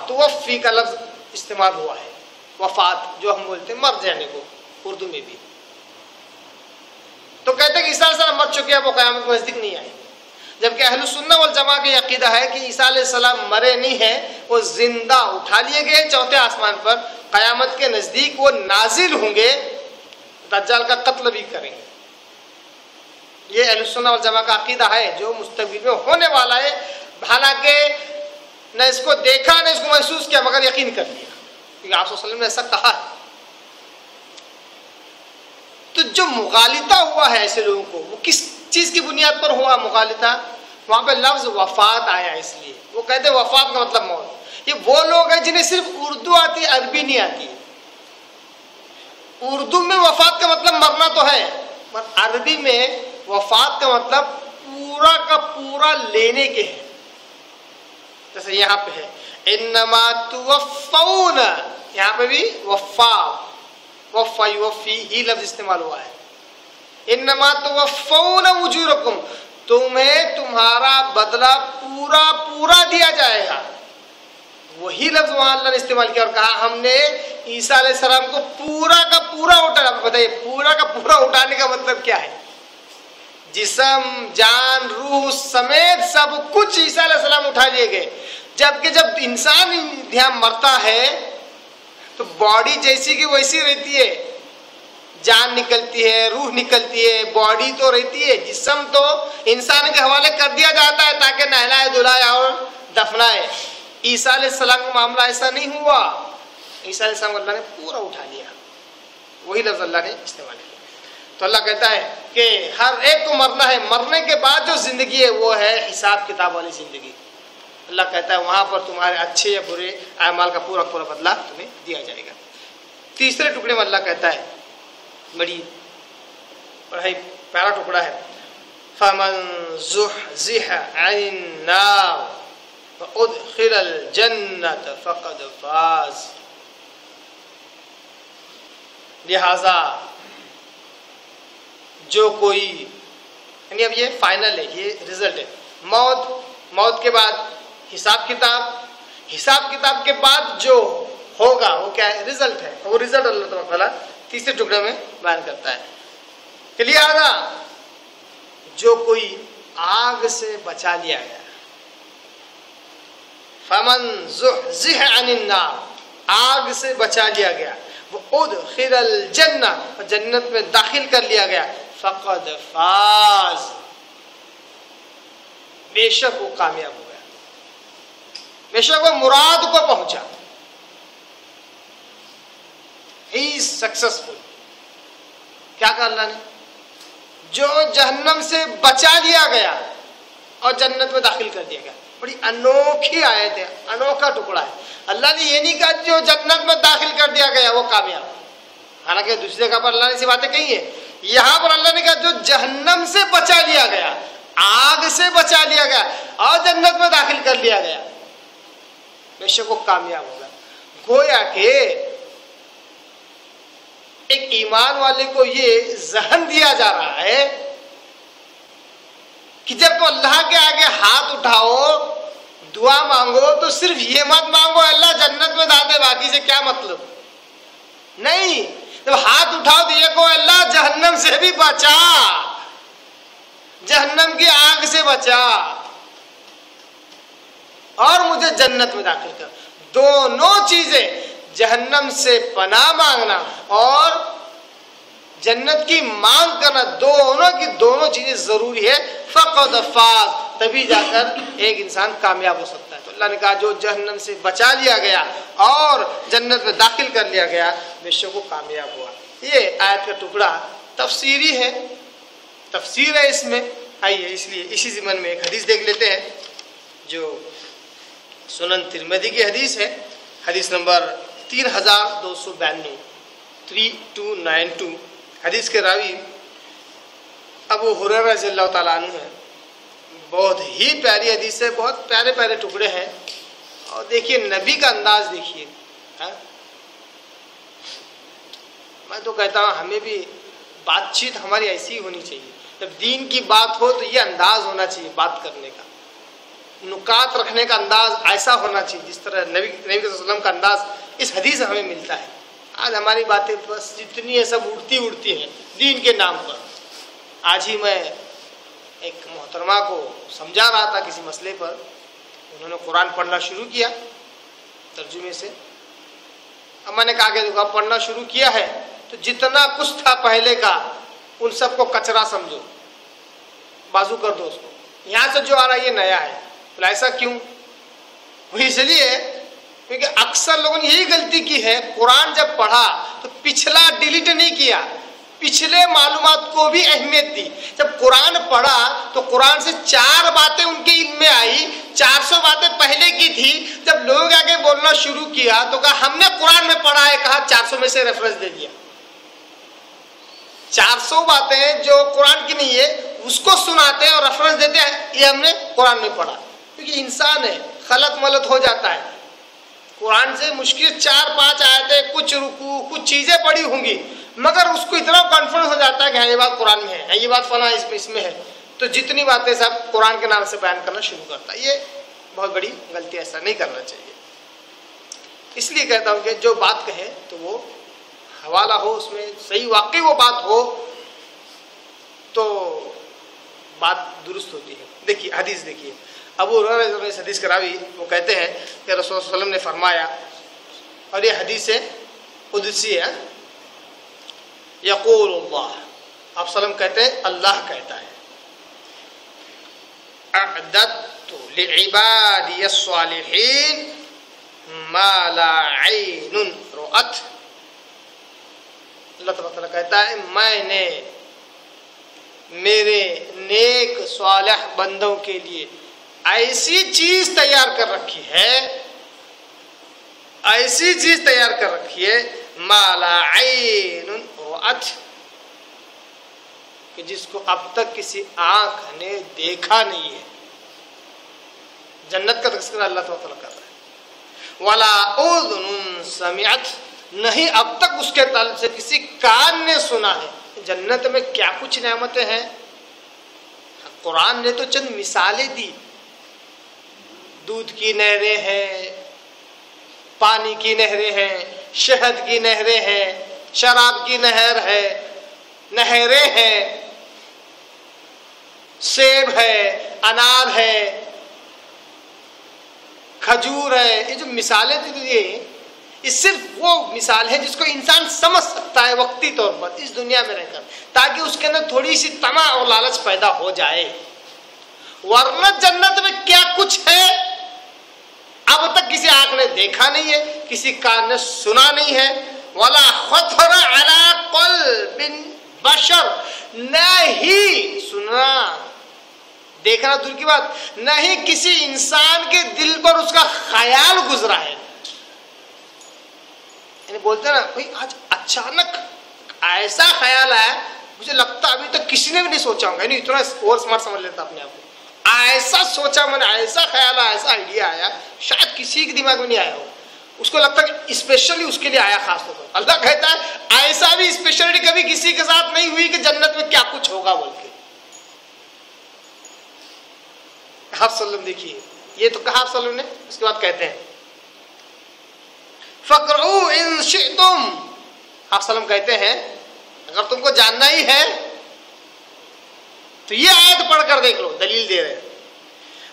S1: توفی کا لفظ استعمال ہوا ہے، وفات جو ہم بولتے ہیں مر جانے کو اردو میں بھی. تو کہتے ہیں کہ عیسیٰ علیہ السلام مر چکے ہیں، وہ قیامت کو نزدیک نہیں آئے. جبکہ اہل سنت والجماعت کا عقیدہ ہے کہ عیسیٰ علیہ السلام مرے نہیں ہیں، وہ زندہ اٹھا لیے گئے چوتھے آسمان پر. قیامت کے نزدیک وہ نازل ہوں گے، دجال کا قتل بھی کریں گے. یہ اہل سنت والجماعت کا عقیدہ ہے جو مستقبل میں ہونے والا ہے، حالانکہ نہ اس کو دیکھا نہ اس کو محسوس کیا مگر یقین کر لیا، کیونکہ آپ صلی اللہ علیہ وسلم نے ایسا کہا ہے۔ تو جو مغالطہ ہوا ہے ایسے لوگوں کو، وہ کس چیز کی بنیاد پر ہوا مغالطہ؟ وہاں پہ لفظ وفات آیا، اس لیے وہ کہتے ہیں وفات کا مطلب موت۔ یہ وہ لوگ ہیں جنہیں صرف اردو آتی ہے، عربی نہیں آتی ہے۔ اردو میں وفات کا مطلب مرنا تو ہے، مگر عربی میں وفات کا مطلب پورا کا پورا لینے کے ہے۔ جیسے یہاں پہ ہے انما توفون، یہاں پہ بھی وفا وفا یوفی ہی لفظ استعمال ہوا ہے۔ انما توفون اجورکم، تمہیں تمہارا بدلہ پورا پورا دیا جائے گا۔ وہی لفظ وہاں اللہ نے استعمال کیا اور کہا ہم نے عیسیٰ علیہ السلام کو پورا کا پورا اٹھانا۔ بتائیے پورا کا پورا اٹھانے کا مطلب کیا ہے؟ جسم، جان، روح سمیت سب کچھ عیسیٰ علیہ السلام اٹھا لیے گئے۔ جبکہ جب انسان یہاں مرتا ہے تو باڈی جیسی کی ویسی رہتی ہے، جان نکلتی ہے، روح نکلتی ہے، باڈی تو رہتی ہے، جسم تو انسان کے حوالے کر دیا جاتا ہے تاکہ نہلائے دھلائے اور دفنائے۔ عیسیٰ علیہ السلام کا معاملہ ایسا نہیں ہوا، عیسیٰ علیہ السلام کو اللہ نے پورا اٹھا لیا، وہی لفظ اللہ نے استعمال کیا۔ تو اللہ کہتا ہے کہ ہر ایک کو مرنا ہے، مرنے کے بعد جو زندگی ہے وہ ہے حساب کتاب والی زندگی۔ اللہ کہتا ہے وہاں پر تمہارے اچھے یا برے اعمال کا پورا پورا بدلہ تمہیں دیا جائے گا۔ تیسرے ٹکڑے میں اللہ کہتا ہے، بڑی پیارا ٹکڑا ہے، فَمَنْ زُحْزِحَ عَنِ النَّارِ وَأُدْخِلَ الْجَنَّةَ فَقَدْ فَازَ۔ لہذا جو کوئی، یعنی اب یہ فائنل ہے، یہ رزلٹ ہے، موت کے بعد حساب کتاب کے بعد جو ہوگا وہ کیا ہے؟ رزلٹ ہے۔ وہ رزلٹ اللہ تبارک و تعالیٰ تیسرے ٹکڑے میں بیان کرتا ہے کہ لہذا جو کوئی آگ سے بچا لیا گیا، فمن زحزح عن النار، آگ سے بچا لیا گیا، وہ ادخل الجنہ، جنت میں داخل کر لیا گیا، فقد فاز، بے شک وہ کامیاب ہو گیا، بے شک وہ مراد کو پہنچا، ہی از سکسیسفل۔ کیا کہا اللہ نے؟ جو جہنم سے بچا لیا گیا اور جنت میں داخل کر دیا گیا۔ بڑی انوکھی آیت ہے، انوکھا ٹکڑا ہے۔ اللہ نے یہ نہیں کہا جو جنت میں داخل کر دیا گیا وہ کامیاب، حالانکہ دوسری جگہ پر اللہ نے ایسی باتیں کہی ہیں۔ یہاں پر اللہ نے کہا جو جہنم سے بچا لیا گیا، آگ سے بچا لیا گیا اور جنت میں داخل کر لیا گیا، بے شک وہ کامیاب ہوگا۔ گویا کہ ایک ایمان والے کو یہ ذہن دیا جا رہا ہے کہ جب تو اللہ کے آگے ہاتھ اٹھاؤ، دعا مانگو تو صرف یہ مت مانگو اللہ جنت میں ڈال دے، باقی سے کیا مطلب نہیں۔ جب ہاتھ اٹھاؤ تو یہ کہو اللہ جہنم سے بھی بچا، جہنم کی آگ سے بچا اور مجھے جنت میں داخل کر۔ دونوں چیزیں، جہنم سے پناہ مانگنا اور جنت کی مانگ کرنا، دونوں چیزیں ضروری ہے۔ فقد فاز، تبھی جا کر ایک انسان کامیاب ہو سکتا ہے۔ تو اللہ نے کہا جو جہنم سے بچا لیا گیا اور جنت میں داخل کر لیا گیا، بے شک وہ کامیاب ہوا۔ یہ آیت کا ٹکڑا تفسیری ہے، تفسیر ہے اس میں۔ آئیے اس لیے اسی ضمن میں ایک حدیث دیکھ لیتے ہیں جو سنن ترمذی کی حدیث ہے، حدیث نمبر 3292، 3292۔ حدیث کے راوی ابو ہریرہ رضی اللہ تعالیٰ عنہ ہے۔ بہت ہی پیاری حدیث ہے، بہت پیارے پیارے ٹکڑے ہیں، اور دیکھیے نبی کا انداز دیکھیے۔ میں تو کہتا ہوں ہمیں بھی بات چیت ہماری ایسی ہونی چاہیے، جب دین کی بات ہو تو یہ انداز ہونا چاہیے بات کرنے کا، نکات رکھنے کا انداز ایسا ہونا چاہیے جس طرح نبی صلی اللہ علیہ وسلم کا انداز اس حدیث سے ہمیں ملتا ہے۔ آج ہماری باتیں بس جتنی ہیں سب اڑتی ہیں دین کے نام پر۔ آج ہی میں ایک محترمہ کو سمجھا رہا تھا کسی مسئلے پر، انہوں نے قرآن پڑھنا شروع کیا ترجمے سے۔ اب میں نے کہا کہ دیکھو پڑھنا شروع کیا ہے تو جتنا کچھ تھا پہلے کا ان سب کو کچرا سمجھو، بازو کر دو اس کو، یہاں سے جو آ رہا ہے یہ نیا ہے. تو ایسا کیوں؟ وہ اس لیے کیونکہ اکثر لوگوں نے یہی غلطی کی ہے، قرآن جب پڑھا تو پچھلا ڈیلیٹ نہیں کیا، پچھلے معلومات کو بھی اہمیت دی. جب قرآن پڑھا تو قرآن سے 4 باتیں ان کے علم میں آئی، 400 باتیں پہلے کی تھی. جب لوگ آگے بولنا شروع کیا تو کہا ہم نے قرآن میں پڑھا ہے، کہا 400 میں سے ریفرنس دے دیا. 400 باتیں جو قرآن کی نہیں ہے اس کو سناتے ہیں اور ریفرنس دیتے ہیں یہ ہم نے قرآن میں پڑھا. کیونکہ انسان ہے، خلط ملط ہو جاتا ہے. قرآن سے مشکل 4-5 آیتیں، کچھ رکوع، کچھ چیزیں پڑھی ہوں گی، مگر اس کو اتنا کانفیڈنس ہو جاتا ہے کہ یہ بات قرآن میں ہے، یہ بات فلاں اس میں ہے، تو جتنی باتیں سب قرآن کے نام سے بیان کرنا شروع کرتا ہے. یہ بہت بڑی غلطی، ایسا نہیں کرنا چاہیے. اس لیے کہتا ہوں کہ جو بات کہے تو وہ حوالہ ہو، اس میں صحیح واقعی وہ بات ہو تو بات درست ہوتی ہے. دیکھیے حدیث دیکھیے، ابو ہریرہ نے اس حدیث کا راوی وہ کہتے ہیں کہ رسول اللہ صلی اللہ علیہ وسلم نے فرمایا، اور یہ حدیث قدسی ہے، یقول اللہ، آپ وسلم کہتے ہیں اللہ کہتا ہے، اعددت لعبادی الصالحین ما لا عین رؤت. اللہ تعالیٰ کہتا ہے میں نے میرے نیک صالح بندوں کے لیے ایسی چیز تیار کر رکھی ہے، ایسی چیز تیار کر رکھی ہے ما لا عین رؤت، کہ جس کو اب تک کسی آنکھ نے دیکھا نہیں ہے. جنت کا تذکرہ اللہ تعالیٰ کر رہا ہے. ولا اذن سمعت، نہیں اب تک اس کے تعلق سے کسی کان نے سنا ہے. جنت میں کیا کچھ نعمتیں ہیں. قرآن نے تو چند مثالیں دی، دودھ کی نہریں ہیں، پانی کی نہریں ہیں، شہد کی نہریں ہیں، شراب کی نہر ہے، نہریں ہیں، سیب ہے، انار ہے، کھجور ہے. یہ جو مثالیں دی یہ صرف وہ مثال ہے جس کو انسان سمجھ سکتا ہے وقتی طور پر اس دنیا میں رہ کر، تاکہ اس کے اندر تھوڑی سی طمع اور لالچ پیدا ہو جائے. ورنہ جنت میں کیا کچھ ہے اب تک کسی آنکھ نے دیکھا نہیں ہے، کسی کان نے سنا نہیں ہے. ولا خطر علی قلب بشر، نہ ہی سنا دیکھنا دور کی بات، نہ ہی کسی انسان کے دل پر اس کا خیال گزرا ہے. یعنی بولتے ہیں نا بھائی آج اچانک ایسا خیال آیا، مجھے لگتا ابھی تک کسی نے بھی نہیں سوچا ہوگا، یعنی اتنا اوور اسمارٹ سمجھ لیتا اپنے آپ کو. ایسا سوچا میں نے، ایسا خیال آیا، ایسا آئیڈیا آیا، شاید کسی کے دماغ میں نہیں آیا ہو. اس کو لگتا کہ اسپیشلی اس کے لیے آیا خاص طور پر. اللہ کہتا ہے ایسا بھی اسپیشلی کبھی کسی کے ساتھ نہیں ہوئی کہ جنت میں کیا کچھ ہوگا بول کے. آپ صلی اللہ علیہ وسلم دیکھیے، یہ تو کہا آپ صلی اللہ علیہ وسلم نے، اس کے بعد کہتے ہیں فَقْرَؤُوا إِن شِئْتُمْ. آپ صلی اللہ علیہ وسلم کہتے ہیں اگر تم کو جاننا ہی ہے تو یہ آیت پڑھ کر دیکھ لو، دلیل دے رہے.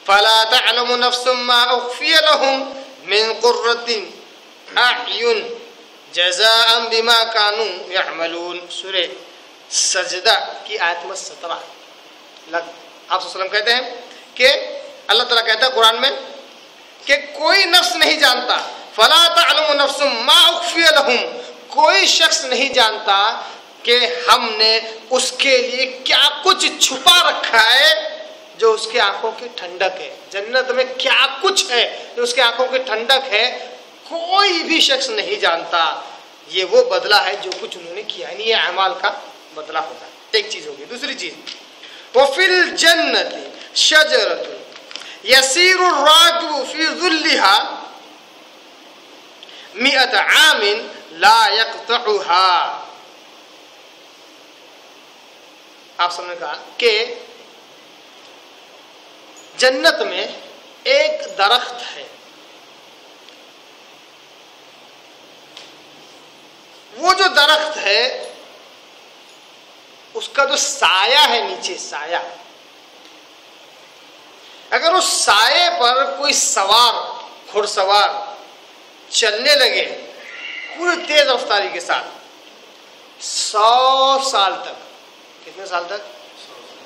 S1: فَلَا تَعْلَمُ نَفْسٌ مَّا أُخْفِيَ لَهُم مِّن قُرَّةِ أَعْيُنٍ جَزَاءً بِمَا كَانُوا يَعْمَلُونَ. سورہ سجدہ کی آیت نمبر 17. آپ صلی اللہ علیہ وسلم کہتے ہیں کہ اللہ تعالیٰ کہتا ہے قرآن میں کہ کوئی نفس نہیں جانتا، فَلَا تَعْلَمُ نَفْسٌ مَّا أُخْفِيَ لَهُم، کوئی شخص نہیں جانتا کہ ہم نے اس کے لیے کیا کچھ چھپا رکھا ہے جو اس کی آنکھوں کی ٹھنڈک ہے. جنت میں کیا کچھ ہے جو اس کی آنکھوں کی ٹھنڈک ہے، کوئی بھی شخص نہیں جانتا. یہ وہ بدلہ ہے جو کچھ انہوں نے کیا، یعنی یہ اعمال کا بدلہ ہوتا ہے. ایک چیز ہوگی. دوسری چیز وَفِي الْجَنَّةِ شَجَرَةٌ يَسِيرُ الرَّاكِبُ فِي ظِلِّهَا 100 عام لا يقطعها. آپ سب نے کہا کہ جنت میں ایک درخت ہے، وہ جو درخت ہے اس کا جو سایہ ہے نیچے، سایہ، اگر اس سائے پر کوئی سوار، گھڑ سوار چلنے لگے پوری تیز رفتاری کے ساتھ 100 سال تک، کتنے سال تک؟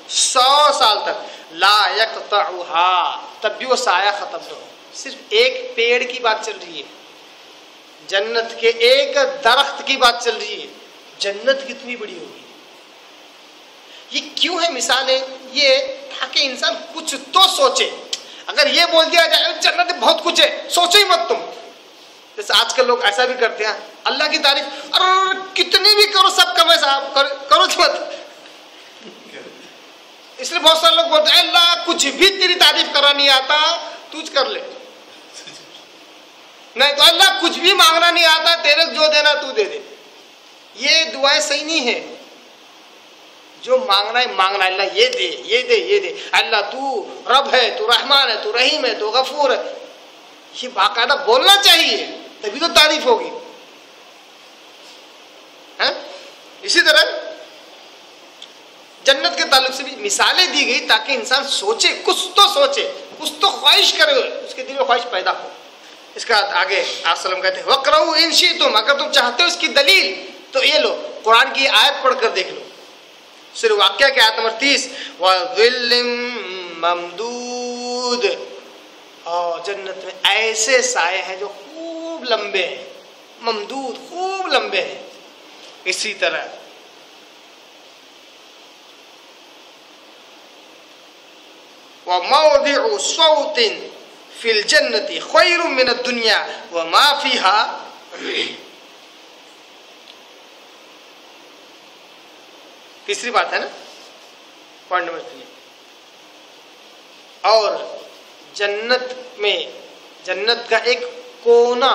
S1: 100 سال تک لا یقطعها، تب بھی وہ سایہ ختم نہ ہو. صرف ایک پیڑ کی بات چل رہی ہے، جنت کے ایک درخت کی بات چل رہی ہے. جنت کتنی بڑی ہوگی. یہ کیوں ہے مثالیں؟ یہ تاکہ انسان کچھ تو سوچے. اگر یہ بول دیا جائے جنت بہت کچھ ہے، سوچو ہی مت تم. جیسے آج کل لوگ ایسا بھی کرتے ہیں، اللہ کی تعریف اور کتنی بھی کرو سب کم ہے صاحب، کرو تو مت. اس لیے بہت سارے لوگ بولتے ہیں اللہ کچھ بھی تیری تعریف کرنا نہیں آتا، تجھ کر لے. نہیں تو اللہ کچھ بھی مانگنا نہیں آتا، تیرے جو دینا تو دے دے. یہ دعائیں صحیح نہیں ہے. جو مانگنا ہے مانگنا، اللہ یہ دے یہ دے یہ دے. اللہ تو رب ہے، تو رحمان ہے، تو رحیم ہے، تو غفور ہے. یہ باقاعدہ بولنا چاہیے، تبھی تو تعریف ہوگی. اسی طرح جنت کے تعلق سے بھی مثالیں دی گئی تاکہ انسان سوچے، کچھ تو سوچے، کچھ تو خواہش کرے، اس کے دل میں خواہش پیدا ہو. اس کا آگے آپ وسلم کہتے ہیں وَقْرَؤْا إِن شِئْتُمْ، اگر تم چاہتے ہو اس کی دلیل تو یہ لو، قرآن کی آیت پڑھ کر دیکھ لو. سورہ واقعہ کی آیت نمبر 30 وَظِلٍّ مَمْدُودٍ، اور جنت میں ایسے سائے ہیں جو خوب لمبے ہیں، ممدود خوب لمبے ہیں. اسی طرح وَمَوْضِعُ صَوْتٍ فِي الْجَنَّةِ خَيْرٌ مِّنَ الدُّنْيَا وَمَا فِيهَا. تیسری بات ہے نا، پوائنٹ نمبر 3. اور جنت میں، جنت کا ایک کونا،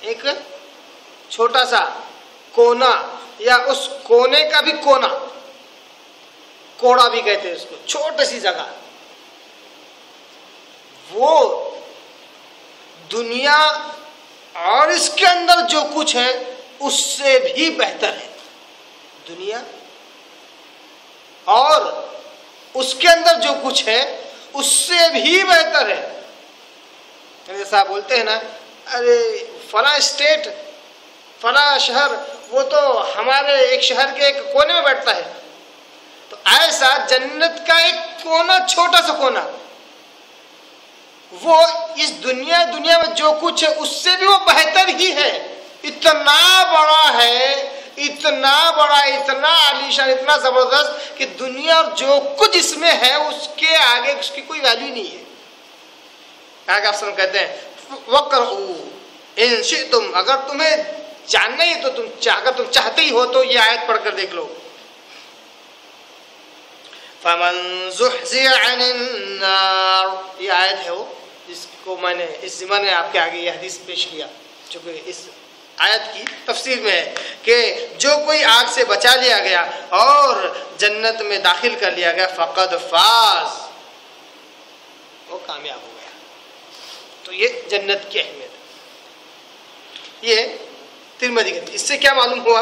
S1: ایک چھوٹا سا کونا یا اس کونے کا بھی کونا، کوڑا بھی کہتے ہیں اس کو، چھوٹی سی جگہ، وہ دنیا اور اس کے اندر جو کچھ ہے اس سے بھی بہتر ہے. دنیا اور اس کے اندر جو کچھ ہے اس سے بھی بہتر ہے. جیسا بولتے ہیں نا، ارے فلاں اسٹیٹ، فلاں شہر، وہ تو ہمارے ایک شہر کے ایک کونے میں بیٹھتا ہے. تو ایسا جنت کا ایک کونا، چھوٹا سا کونا، وہ اس دنیا میں جو کچھ ہے اس سے بھی وہ بہتر ہی ہے. اتنا بڑا ہے، اتنا بڑا، اتنا عالیشان، اتنا زبردست کہ دنیا اور جو کچھ اس میں ہے اس کے آگے اس کی کوئی ویلیو نہیں ہے. آگے آپ سب کہتے ہیں وَقْرَؤْا إِن شِئْتُمْ، اگر تمہیں جاننا ہی تو اگر تم چاہتے ہی ہو تو یہ آیت پڑھ کر دیکھ لو. فَمَنْ زُحْزِحَ عَنِ النَّارِ، یہ آیت ہے وہ جس کو میں نے اس زمانے میں آپ کے آگے یہ حدیث پیش کیا، چونکہ اس آیت کی تفسیر میں ہے کہ جو کوئی آگ سے بچا لیا گیا اور جنت میں داخل کر لیا گیا فقد فاز، وہ کامیاب ہو گیا. تو یہ جنت کی اہمیت ہے. یہ ترمذی کی. اس سے کیا معلوم ہوا؟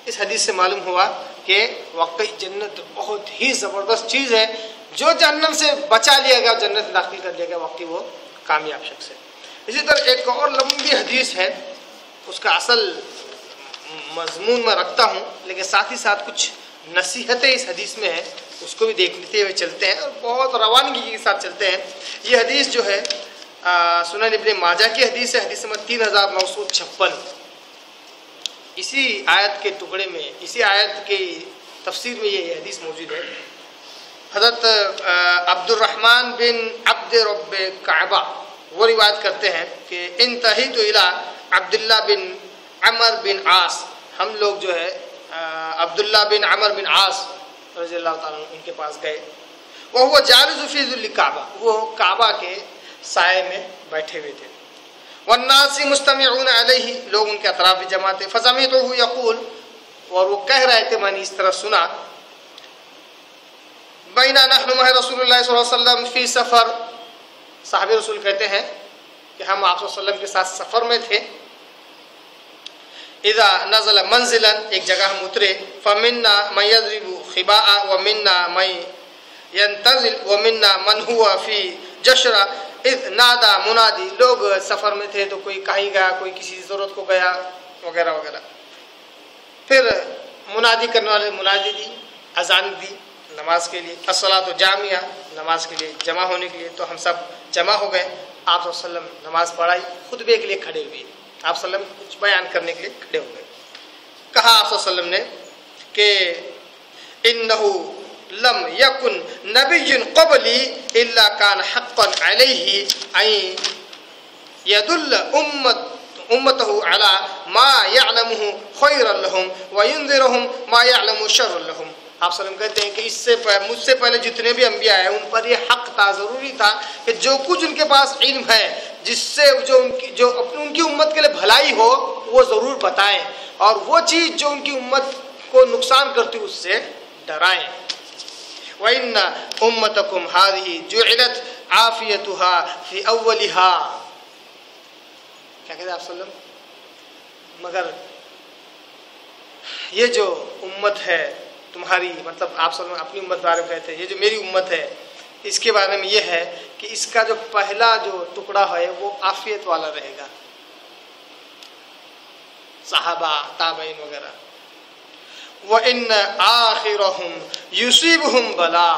S1: اس حدیث سے معلوم ہوا کہ واقعی جنت بہت ہی زبردست چیز ہے. جو جہنم سے بچا لیا گیا، جنت میں داخل کر لیا گیا، واقعی وہ کامیاب شخص ہے. اسی طرح ایک اور لمبی حدیث ہے، اس کا اصل مضمون میں رکھتا ہوں، لیکن ساتھ ہی ساتھ کچھ نصیحتیں اس حدیث میں ہیں، اس کو بھی دیکھتے ہوئے چلتے ہیں اور بہت روانگی کے ساتھ چلتے ہیں. یہ حدیث جو ہے سنن ابن ماجہ کی حدیث ہے، حدیث نمبر 3956. اسی آیت کے ٹکڑے میں، اسی آیت کی تفسیر میں یہ حدیث موجود ہے. حضرت عبد الرحمن بن عبد رب کعبہ وہ روایت کرتے ہیں کہ انتہیت الی عبداللہ بن عمر بن عاص، ہم لوگ جو ہے عبداللہ بن عمر بن عاص رضی اللہ تعالیٰ ان کے پاس گئے. وہ جالس فی ظل کعبہ، وہ کعبہ کے سائے میں بیٹھے ہوئے تھے. والناس مستمعون علیہ، لوگ ان کے اطراف جمع تھے. فسمعته یقول، اور وہ کہہ رہے تھے، میں نے اس طرح سنا، بینا نحن مع رسول اللہ صلی اللہ علیہ وسلم فی سفر، صحابی رسول کہتے ہیں کہ ہم آپ صلی اللہ علیہ وسلم کے ساتھ سفر میں تھے. اذا نزل منزلا، ایک جگہ ہم اترے، فمنا من یضرب خباء ومنا من ينتزل ومنا من هو فی جشرہ اذ نادا منادی. لوگ سفر میں تھے تو کوئی کہیں گیا، کوئی کسی ضرورت کو گیا، وغیرہ وغیرہ. پھر منادی کرنے والے منادی دی، اذان دی، نماز کے لیے، الصلاۃ جامعہ نماز کے لیے جمع ہونے کے لیے، تو ہم سب جمع ہو گئے. آپ صلی اللہ علیہ وسلم نماز پڑھائی، خطبے کے لیے کھڑے ہوئے. آپ صلی اللہ علیہ وسلم کچھ بیان کرنے کے لیے کھڑے ہو گئے. کہا آپ صلی اللہ علیہ وسلم نے کہ انه لم يكن نبي قبلي الا كان حقا عليه ان يدل امته على ما يعلمه خيرا لهم وينذرهم ما يعلم شرا لهم. آپ صلی اللہ علیہ وسلم کہتے ہیں کہ اس سے مجھ سے پہلے جتنے بھی انبیاء ہیں ان پر یہ حق تھا، ضروری تھا کہ جو کچھ ان کے پاس علم ہے جس سے جو ان کی امت کے لیے بھلائی ہو وہ ضرور بتائیں، اور وہ چیز جو ان کی امت کو نقصان کرتی اس سے ڈرائیں. وَإِنَّ أُمَّتَكُمْ هَذِهِ جُعِلَتْ عَافِيَتُهَا فِي أَوَّلِهَا. کیا کہتے ہیں آپ صلی اللہ علیہ وسلم؟ مگر یہ جو امت ہے تمہاری، مطلب آپ صلی اللہ علیہ وسلم اپنی امت بارے میں کہتے ہیں یہ جو میری امت ہے اس کے بارے میں یہ ہے کہ اس کا جو پہلا جو ٹکڑا ہے وہ عافیت والا رہے گا، صحابہ تابعین وغیرہ. وَإِنَّ آخِرَهُمْ يُصِيبُهُمْ بَلَا،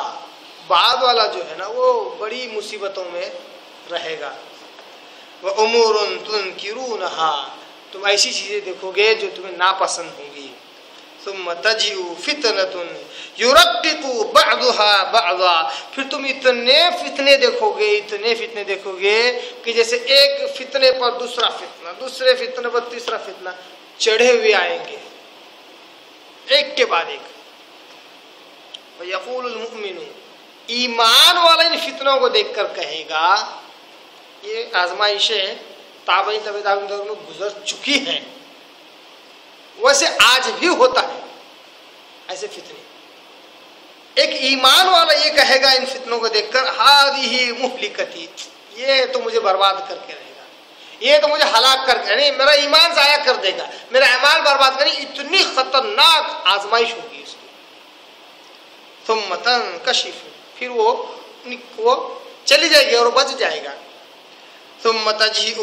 S1: بعد والا جو ہے نا وہ بڑی مصیبتوں میں رہے گا. وَأُمُورٌ تُنْكِرُونَهَا، تم ایسی چیزیں دیکھو گے جو تمہیں ناپسند ہوں گی. ثُمَّ تَجِئُ فِتْنَةٌ يُرَقِّقُ بَعْضُهَا بَعْضًا، پھر تم اتنے فتنے دیکھو گے کہ جیسے ایک فتنے پر دوسرا فتنہ، دوسرے فتنے پر تیسرا فتنہ چڑھے ہوئے آئیں گے ایک کے بعد ایک. وَيَقُولُ الْمُؤْمِنُ، ایمان والا ان فتنوں کو دیکھ کر کہے گا، یہ آزمائشیں تابعین میں گزر چکی ہیں، ویسے آج بھی ہوتا ہے ایسے فتنے. ایک ایمان والا یہ کہے گا ان فتنوں کو دیکھ کر، ہذہ مہلکتی، یہ تو مجھے برباد کر کے رہے گا، یہ تو مجھے ہلاک کر کے، یعنی میرا ایمان ضائع کر دے گا، میرا اعمال برباد کرے. اتنی خطرناک آزمائش ہوگی اس کی. ثم تنکشف، پھر وہ چلی جائے گی اور بچ جائے گا. ثم تجیء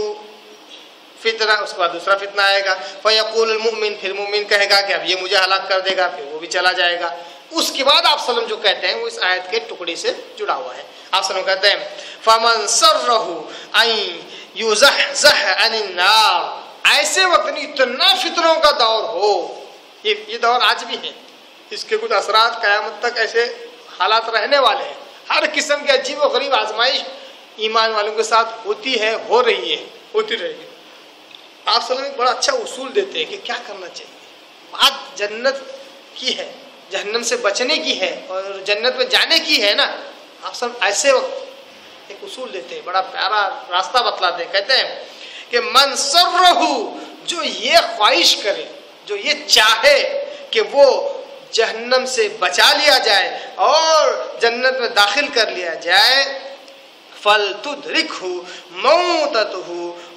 S1: فتنہ، اس کے بعد دوسرا فتنہ آئے گا. فیقول المؤمن، پھر مومن کہے گا کہ اب یہ مجھے ہلاک کر دے گا، پھر وہ بھی چلا جائے گا. اس کے بعد آپ صلی اللہ علیہ وسلم جو کہتے ہیں وہ اس آیت کے ٹکڑے سے جڑا ہوا ہے. آپ صلی اللہ علیہ وسلم کہتے ہیں فمن سرہ ان یزحزح عن النار، ایسے وقت اتنا فتنوں کا دور ہو، یہ دور آج بھی ہے، اس کے کچھ اثرات قیامت تک ایسے حالات رہنے والے ہیں. ہر قسم کی عجیب و غریب آزمائش ایمان والوں کے ساتھ ہوتی ہے، ہو رہی ہے، ہوتی رہے گی. آپ صلی اللہ علیہ وسلم ایک بڑا اچھا اصول دیتے ہیں کہ کیا کرنا چاہیے. بات جنت کی ہے، جہنم سے بچنے کی ہے اور جنت میں جانے کی ہے نا. آپ سب ایسے وقت ایک اصول دیتے ہیں، بڑا پیارا راستہ بتلاتے ہیں. کہتے ہیں کہ من سرہ، جو یہ خواہش کرے، جو یہ چاہے کہ وہ جہنم سے بچا لیا جائے اور جنت میں داخل کر لیا جائے، فَلْتُدْرِكْهُ مَوْتَتُهُ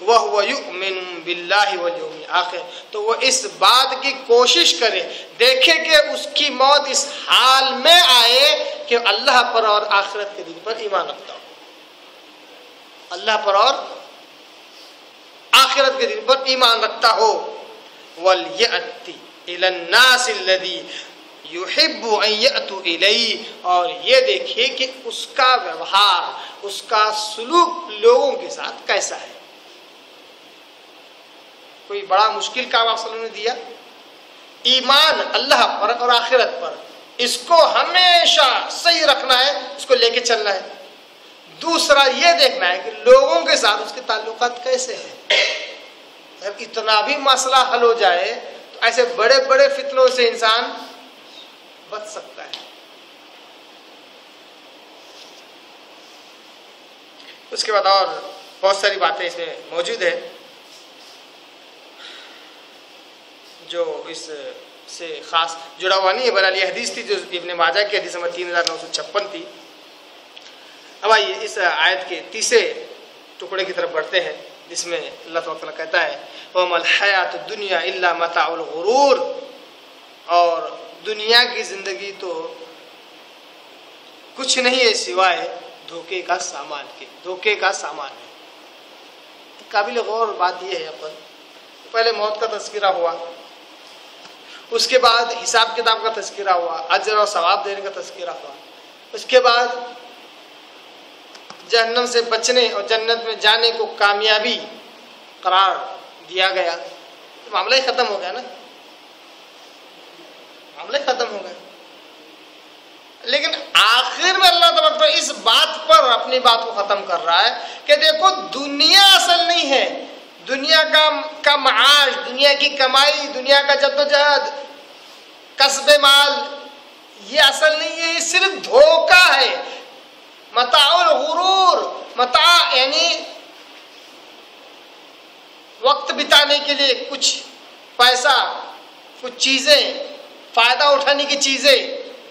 S1: وَهُوَ يُؤْمِنُ بِاللَّهِ وَالْيَوْمِ الْآخِرِ، تو وہ اس بات کی کوشش کرے، دیکھے کہ اس کی موت اس حال میں آئے کہ اللہ پر اور آخرت کے دن پر ایمان رکھتا ہو، اللہ پر اور آخرت کے دن پر ایمان رکھتا ہو. وَلْيَأْتِ إِلَى النَّاسِ الَّذِي یحب ان یأتوا الیہ، اور یہ دیکھیے کہ اس کا ویوہار، اس کا سلوک لوگوں کے ساتھ کیسا ہے. کوئی بڑا مشکل کام آپ صلی اللہ علیہ وسلم نے دیا، ایمان اللہ پر اور آخرت پر، اس کو ہمیشہ صحیح رکھنا ہے، اس کو لے کے چلنا ہے. دوسرا یہ دیکھنا ہے کہ لوگوں کے ساتھ اس کے تعلقات کیسے ہیں. اگر اتنا بھی مسئلہ حل ہو جائے تو ایسے بڑے بڑے فتنوں سے انسان بچ سکتا ہے. اس کے بعد اور بہت ساری باتیں اس میں موجود ہیں جو اس سے خاص جڑا ہوا نہیں ہے. بہرحال یہ حدیث تھی جو ابن ماجہ کی حدیث نمبر 3956 تھی. اب آئیے اس آیت کے تیسرے ٹکڑے کی طرف بڑھتے ہیں جس میں اللہ تعالیٰ کہتا ہے وَمَا الْحَيَاةُ الدُّنْيَا إِلَّا مَتَاعُ الْغُرُورِ، اور دنیا کی زندگی تو کچھ نہیں ہے سوائے دھوکے کا سامان کے، دھوکے کا سامان ہے. قابل غور بات یہ ہے، پہلے موت کا تذکرہ ہوا اس کے بعد حساب کتاب کا تذکرہ ہوا، اجر اور ثواب دینے کا تذکرہ ہوا، اس کے بعد جہنم سے بچنے اور جنت میں جانے کو کامیابی قرار دیا گیا، تو معاملہ ہی ختم ہو گیا نا، معاملہ ہی ختم ہو گیا۔ لیکن آخر میں اللہ تبارک اس بات پر اپنی بات کو ختم کر رہا ہے کہ دیکھو دنیا اصل نہیں ہے، دنیا کا معاش، دنیا کی کمائی، دنیا کا جدوجہد، کسب مال، یہ اصل نہیں ہے، یہ صرف دھوکہ ہے، متاع الغرور، متاع یعنی وقت بتانے کے لیے کچھ پیسہ، کچھ چیزیں، فائدہ اٹھانے کی چیزیں،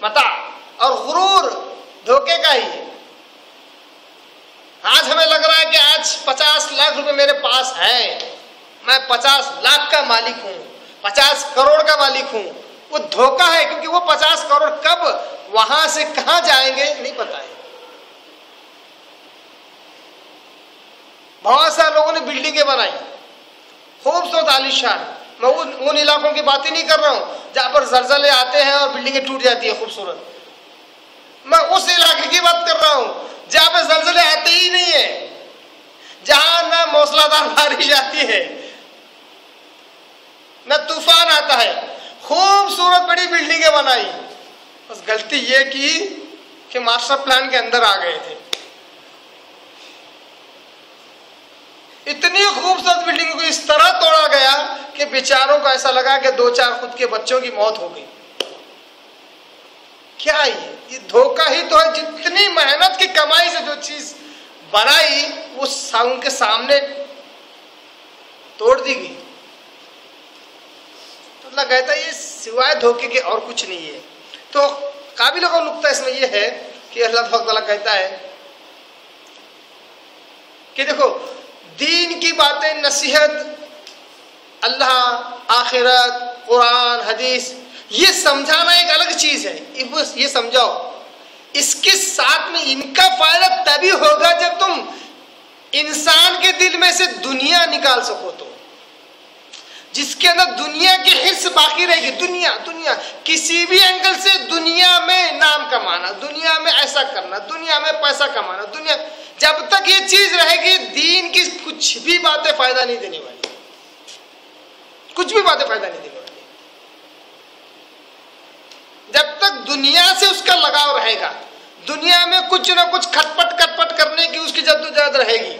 S1: متاع اور غرور دھوکے کا ہی ہے۔ آج ہمیں لگ رہا ہے کہ آج 50 لاکھ روپے میرے پاس ہے، میں 50 لاکھ کا مالک ہوں، 50 کروڑ کا مالک ہوں، وہ دھوکہ ہے، کیونکہ وہ 50 کروڑ کب وہاں سے کہاں جائیں گے نہیں پتا ہے۔ بہت سارے لوگوں نے بلڈنگیں بنائی خوبصورت عالیشان، میں ان علاقوں کی بات ہی نہیں کر رہا ہوں جہاں پر زلزلے آتے ہیں اور بلڈنگیں ٹوٹ جاتی ہیں خوبصورت، میں اس علاقے کی بات کر رہا ہوں جہاں پہ زلزلے آتے ہی نہیں ہیں، جہاں نہ موسلا دھار بارش آتی ہے نہ طوفان آتا ہے، خوبصورت بڑی بلڈنگیں بنائی، بس غلطی یہ کی کہ ماسٹر پلان کے اندر آ گئے تھے۔ اتنی خوبصورت بلڈنگ کو اس طرح توڑا گیا کہ بیچاروں کو ایسا لگا کہ 2-4 خود کے بچوں کی موت ہو گئی۔ کیا یہ دھوکہ ہی تو ہے، جتنی محنت کی کمائی سے جو چیز بنائی وہ ان کے سامنے توڑ دی گئی۔ تو اللہ کہتا ہے یہ سوائے دھوکے کے اور کچھ نہیں ہے۔ تو قابل کا نقطہ اس میں یہ ہے کہ اللہ تعالیٰ کہتا ہے کہ دیکھو دین کی باتیں، نصیحت، اللہ، آخرت، قرآن، حدیث، یہ سمجھانا ایک الگ چیز ہے، یہ سمجھاؤ، اس کے ساتھ میں ان کا فائدہ تبھی ہوگا جب تم انسان کے دل میں سے دنیا نکال سکو، تو جس کے اندر دنیا کی حص باقی رہے گی، دنیا کسی بھی اینگل سے دنیا میں نام کمانا، دنیا میں ایسا کرنا، دنیا میں پیسہ کمانا، دنیا، جب تک یہ چیز رہے گی دین کی کچھ بھی باتیں فائدہ نہیں دینے والی، کچھ بھی باتیں فائدہ نہیں دینے والی۔ جب تک دنیا سے اس کا لگاؤ رہے گا، دنیا میں کچھ نہ کچھ کھٹپٹ کرنے کی اس کی جدوجہد رہے گی،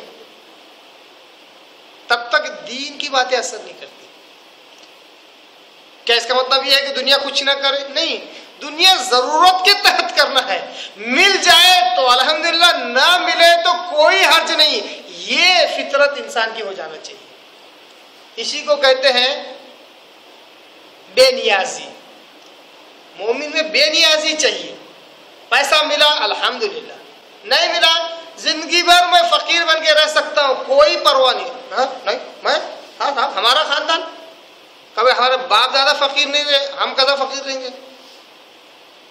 S1: تب تک دین کی باتیں اثر نہیں کرتی۔ کیا اس کا مطلب یہ ہے کہ دنیا کچھ نہ کرے؟ نہیں، دنیا ضرورت کے تحت کرنا ہے، مل جائے تو الحمدللہ، نہ ملے تو کوئی حرج نہیں، یہ فطرت انسان کی ہو جانا چاہیے۔ اسی کو کہتے ہیں بے نیازی۔ مومن میں بے نیازی چاہیے، پیسہ ملا الحمدللہ، نہیں ملا زندگی بھر میں فقیر بن کے رہ سکتا ہوں، کوئی پرواہ نہیں، میں ہمارا خاندان کبھی ہمارے باپ دادا فقیر نہیں رہے، ہم کدھر فقیر رہیں گے؟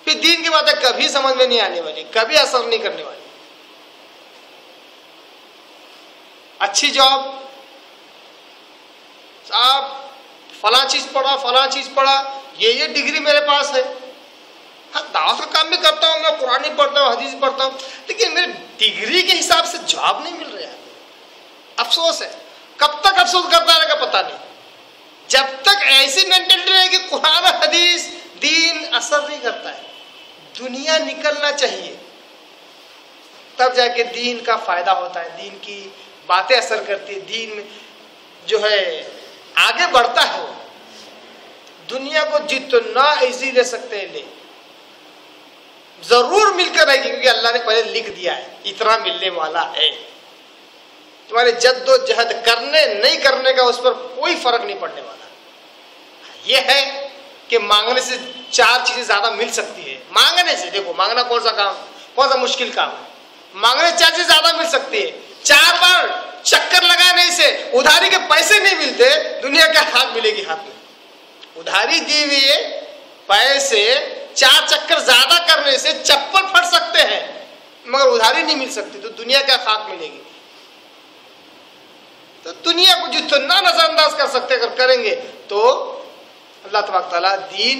S1: پھر دین کی باتیں کبھی سمجھ میں نہیں آنے والی، کبھی اثر نہیں کرنے والی۔ اچھی جاب، صاحب فلاں چیز پڑھا، یہ ڈگری میرے پاس ہے، ہاں دعوت کا کام بھی کرتا ہوں، میں قرآن پڑھتا ہوں، حدیث پڑھتا ہوں، لیکن میرے ڈگری کے حساب سے جاب نہیں مل رہا ہے، افسوس ہے۔ کب تک افسوس کرتا رہے گا پتہ نہیں، جب تک ایسی مینٹلٹی رہے کہ قرآن حدیث دین اثر نہیں کرتا ہے، دنیا نکلنا چاہیے، تب جا کے دین کا فائدہ ہوتا ہے، دین کی باتیں اثر کرتی ہے، دین جو ہے آگے بڑھتا ہے۔ وہ دنیا کو جتنا ایزی لے سکتے ہیں لے، ضرور مل کر رہے گی، کیونکہ اللہ نے پہلے لکھ دیا ہے اتنا ملنے والا ہے۔ تمہارے جد و جہد کرنے نہیں کرنے کا اس پر کوئی فرق نہیں پڑنے والا۔ یہ ہے کہ مانگنے سے 4 چیزیں زیادہ مل سکتی ہے، مانگنے سے، دیکھو مانگنا کون سا مشکل کام ہے، مانگنے سے 4 چیزیں زیادہ مل سکتی ہے۔ 4 بار چکر لگانے سے ادھاری کے پیسے نہیں ملتے، دنیا کا ہاتھ ملے گی ہاتھ میں۔ ادھاری دی ہوئے پیسے 4 چکر زیادہ کرنے سے چپل پھٹ سکتے ہیں، مگر ادھاری نہیں مل سکتی، تو دنیا کا خاک ملے گی۔ تو دنیا کو جتنا نظر انداز کر سکتے اگر کریں گے تو اللہ تبارک تعالیٰ دین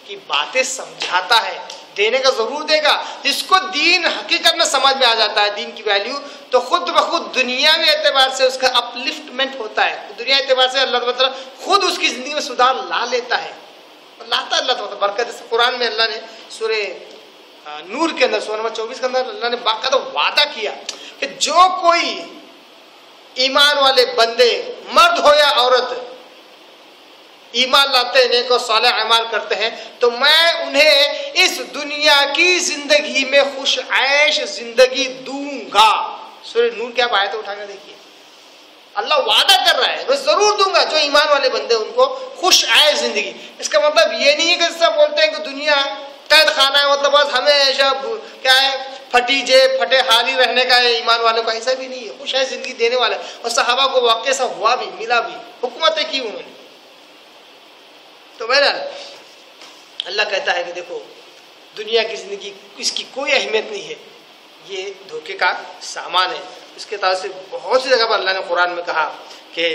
S1: کی باتیں سمجھاتا ہے، دینے کا ضرور دے گا. جس کو دین حقیقت میں سمجھ میں آ جاتا ہے، دین کی ویلیو، تو خود بخود دنیاوی اعتبار سے اس کا اپلفٹمنٹ ہوتا ہے. دنیا اعتبار سے اللہ تعالیٰ خود اس کی زندگی میں سدھار لا لیتا ہے، لاتا ہے اللہ تعالیٰ برکت. جیسے قرآن میں اللہ نے سورہ نور کے اندر سورہ نمبر 24 کے اندر اللہ نے باقاعدہ وعدہ کیا کہ جو کوئی ایمان والے بندے مرد ہو یا عورت ایمان لاتے ہیں، نیک و صالح اعمال کرتے ہیں، تو میں انہیں اس دنیا کی زندگی میں خوش عیش زندگی دوں گا. سورہ نور کی آپ آیتیں اٹھا کر دیکھیے، اللہ وعدہ کر رہا ہے میں ضرور دوں گا جو ایمان والے بندے ان کو خوش عیش زندگی. اس کا مطلب یہ نہیں ہے کہ سب بولتے ہیں کہ دنیا قید خانہ ہے، مطلب بس ہمیشہ کیا ہے پھٹی جیب پھٹے حالی رہنے کا ہے. ایمان والوں کا ایسا بھی نہیں ہے، خوش عیش زندگی دینے والا. اور صحابہ کو واقع سا ہوا بھی، ملا بھی، حکومتیں کی انہوں نے. تو بہرحال اللہ کہتا ہے کہ دیکھو دنیا کی زندگی اس کی کوئی اہمیت نہیں ہے، یہ دھوکے کا سامان ہے. اس کے تعلق سے بہت سی جگہ پر اللہ نے قرآن میں کہا کہ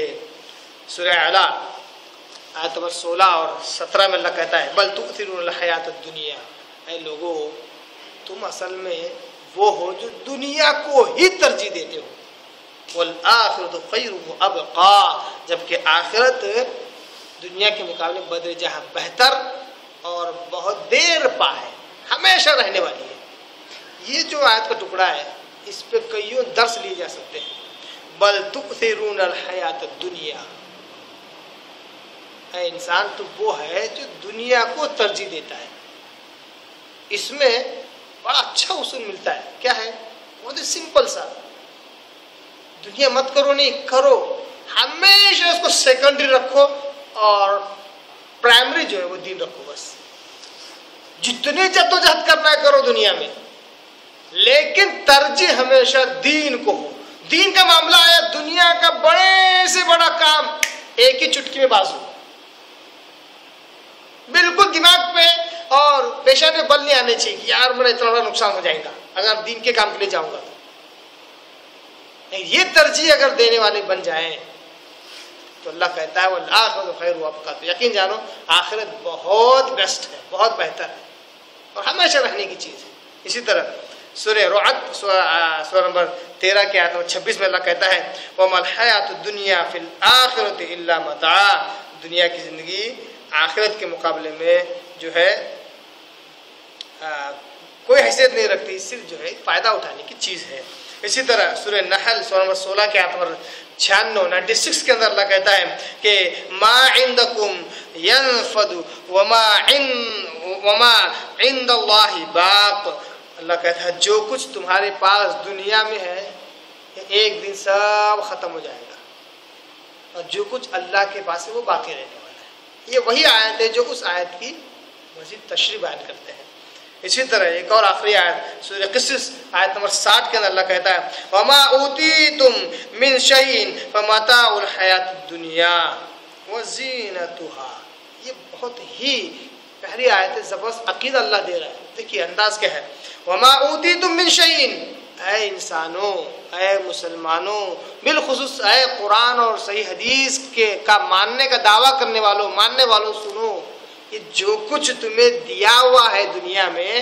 S1: سورہ اعلیٰ آیت نمبر 16 اور 17 میں اللہ کہتا ہے بل تؤثرون الحیات الدنیا، اے لوگو تم اصل میں وہ ہو جو دنیا کو ہی ترجیح دیتے ہو. والآخرۃ خیر وابقا، جبکہ آخرت دنیا کے مقابلے بدر جہاں بہتر اور بہت دیر پا ہے، ہمیشہ رہنے والی ہے. یہ جو آیت کا ٹکڑا ہے اس پہ کئیوں درس لیے جا سکتے ہیں. بل تؤثرون الحیات الدنیا، اے انسان تو وہ ہے جو دنیا کو ترجیح دیتا ہے. اس میں بڑا اچھا اصول ملتا ہے. کیا ہے؟ بہت ہی سمپل سا، دنیا مت کرو نہیں کرو، ہمیشہ اس کو سیکنڈری رکھو اور پرائمری جو ہے وہ دین رکھو. بس جتنی جدوجہد کرنا ہے کرو دنیا میں، لیکن ترجیح ہمیشہ دین کو ہو. دین کا معاملہ ہے، دنیا کا بڑے سے بڑا کام ایک ہی چٹکی میں بازو، بالکل دماغ پہ اور پیشہ پہ بل نہیں آنے چاہیے کہ یار میرا اتنا بڑا نقصان ہو جائے گا اگر دین کے کام کے لیے جاؤں گا. یہ ترجیح اگر دینے والے بن جائیں تو اللہ کہتا ہے والآخرۃ خیر وابقا، تو یقین جانو آخرت بہت بیسٹ ہے، بہت بہتر ہے اور ہمیشہ رہنے کی چیز ہے. اسی طرح سورہ رعد سورہ نمبر 13 کے آیت نمبر 26 میں اللہ کہتا ہے وما الحیات الدنیا فی الآخرۃ الا متاع، دنیا کی زندگی آخرت کے مقابلے میں جو ہے کوئی حیثیت نہیں رکھتی، صرف جو ہے فائدہ اٹھانے کی چیز ہے. اسی طرح سورہ نحل سورہ نمبر 16 کے آیت نمبر 96 کے اندر اللہ کہتا ہے کہ ما عندکم ينفد وما عند اللہ باق، اللہ کہتا ہے جو کچھ تمہارے پاس دنیا میں ہے ایک دن سب ختم ہو جائے گا، اور جو کچھ اللہ کے پاس ہے وہ باقی رہنے والا ہے. یہ وہی آیت ہے جو اس آیت کی مزید تشریح بیان کرتے ہیں. اسی طرح ایک اور آخری آیت سورہ قصص آیت نمبر 60 کے اندر اللہ کہتا ہے وما اوتیتم من شیء فمتاع الحیات الدنیا وزینتها. یہ بہت ہی پہلی آیت ہے، زبردست عقیدہ اللہ دے رہا ہے. دیکھیے انداز کیا ہے، وما اوتیتم من شیء، اے انسانوں، اے مسلمانوں، بالخصوص اے قرآن اور صحیح حدیث کا ماننے کا دعویٰ کرنے والوں، ماننے والوں سنو، یہ جو کچھ تمہیں دیا ہوا ہے دنیا میں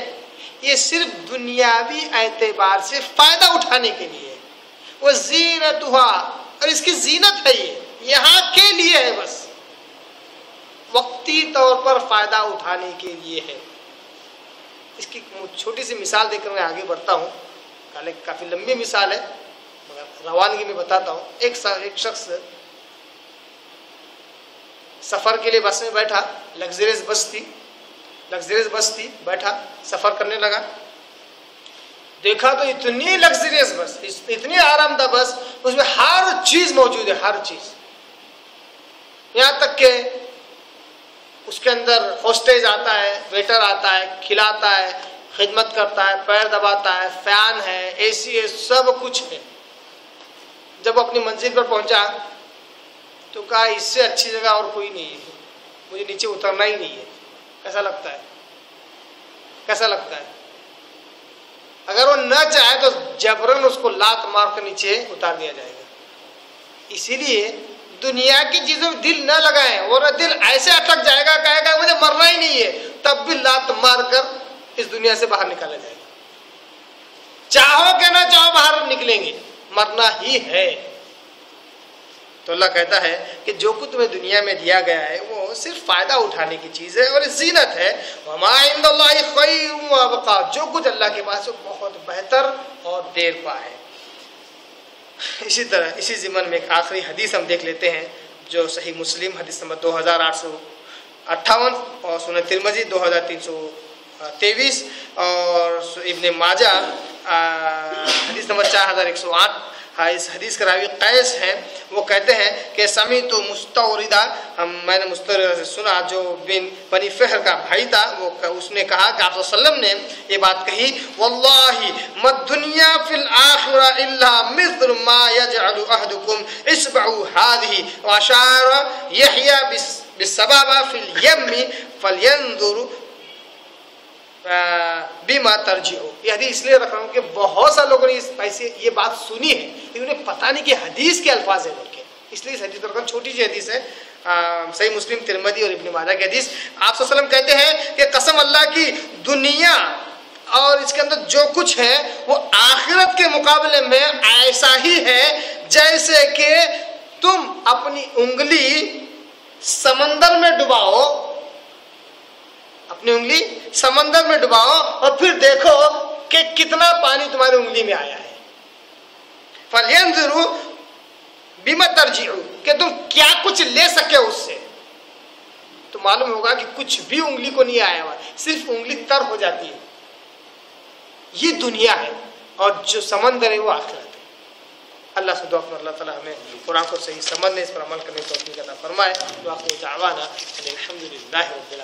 S1: یہ صرف دنیاوی اعتبار سے فائدہ اٹھانے کے لیے، وہ زینتها، اور اس کی زینت ہے، یہ یہاں کے لیے ہے، بس وقتی طور پر فائدہ اٹھانے کے لیے ہے. اس کی چھوٹی سی مثال دے کر میں آگے بڑھتا ہوں، کافی لمبی مثال ہے مگر روانگی میں بتاتا ہوں. ایک شخص سفر کے لیے بس میں بیٹھا، لگژریس بس تھی، بیٹھا سفر کرنے لگا. دیکھا تو اتنی لگژریس بس، اتنی آرام دہ بس، اس میں ہر چیز موجود ہے، ہر چیز، یہاں تک کہ اس کے اندر ہوسٹیج آتا ہے، ویٹر آتا ہے، کھلاتا ہے، خدمت کرتا ہے، پیر دباتا ہے، فین ہے، اے سی ہے، سب کچھ ہے. جب اپنی منزل پر پہنچا تو کہا اس سے اچھی جگہ اور کوئی نہیں ہے، مجھے نیچے اترنا ہی نہیں ہے. کیسا لگتا ہے؟ کیسا لگتا ہے؟ اگر وہ نہ چاہے تو جبرن اس کو لات مار کر نیچے اتار دیا جائے گا. اسی لیے دنیا کی چیزوں میں دل نہ لگائیں، اور دل ایسے اٹک جائے گا، کہے گا مجھے مرنا ہی نہیں ہے، تب بھی لات مار کر اس دنیا سے باہر نکالا جائے گا. چاہو کہ نہ چاہو باہر نکلیں گے، مرنا ہی ہے. تو اللہ کہتا ہے کہ جو کچھ تمہیں دنیا میں دیا گیا ہے وہ صرف فائدہ اٹھانے کی چیز ہے اور زینت ہے. وما عند اللہ خیر وابقا، جو کچھ اللہ کے پاس ہے وہ بہت بہتر اور دیر پا ہے. اسی طرح اسی ضمن میں ایک آخری حدیث ہم دیکھ لیتے ہیں جو صحیح مسلم حدیث نمبر 2858 اور سنن ترمذی 2323 اور ابن ماجہ حدیث نمبر 4108. اس حدیث کا راوی قیس ہیں، وہ کہتے ہیں کہ سمیت مستوردہ، میں نے مستورد سے سنا جو بنی فہر کا بھائی تھا، وہ اس نے کہا کہ آپ صلی اللہ علیہ وسلم نے یہ بات کہی، واللہ ما الدنیا فی الآخرہ الا مثل ما یجعل احدکم اصبعہ هذه واشار یحیی بالسبابہ فی الیم فلینظر بیما ترجیح. یہ حدیث اس لیے رکھ رہا ہوں کہ بہت سا لوگوں نے یہ بات سنی ہے لیکن انہیں پتہ نہیں کہ حدیث کے الفاظ ہیں بول کے، اس لیے اس حدیث کو رکھا. چھوٹی سی حدیث ہے، صحیح مسلم ترمذی اور ابن ماجہ کی حدیث. آپ صلی اللہ علیہ وسلم کہتے ہیں کہ قسم اللہ کی، دنیا اور اس کے اندر جو کچھ ہے وہ آخرت کے مقابلے میں ایسا ہی ہے جیسے کہ تم اپنی انگلی سمندر میں ڈباؤ، اپنی انگلی سمندر میں ڈباؤ اور پھر دیکھو کہ کتنا پانی تمہاری انگلی میں آیا ہے. فَلْيَنْظُرُوا بِمَا تَرْجِعُوا، کہ تم کیا کچھ لے سکے اس سے. تو معلوم ہوگا کہ کچھ بھی انگلی کو نہیں آیا ہوا، صرف انگلی تر ہو جاتی ہے. یہ دنیا ہے اور جو سمندر ہے وہ آخرت ہے. اللہ سے دعا کریں اللہ تعالیٰ ہمیں قرآن کو صحیح سمجھنے، اس پر عمل کرنے کی توفیق عطا فرمائے. دعا کو دعوانا الحمدللہ رب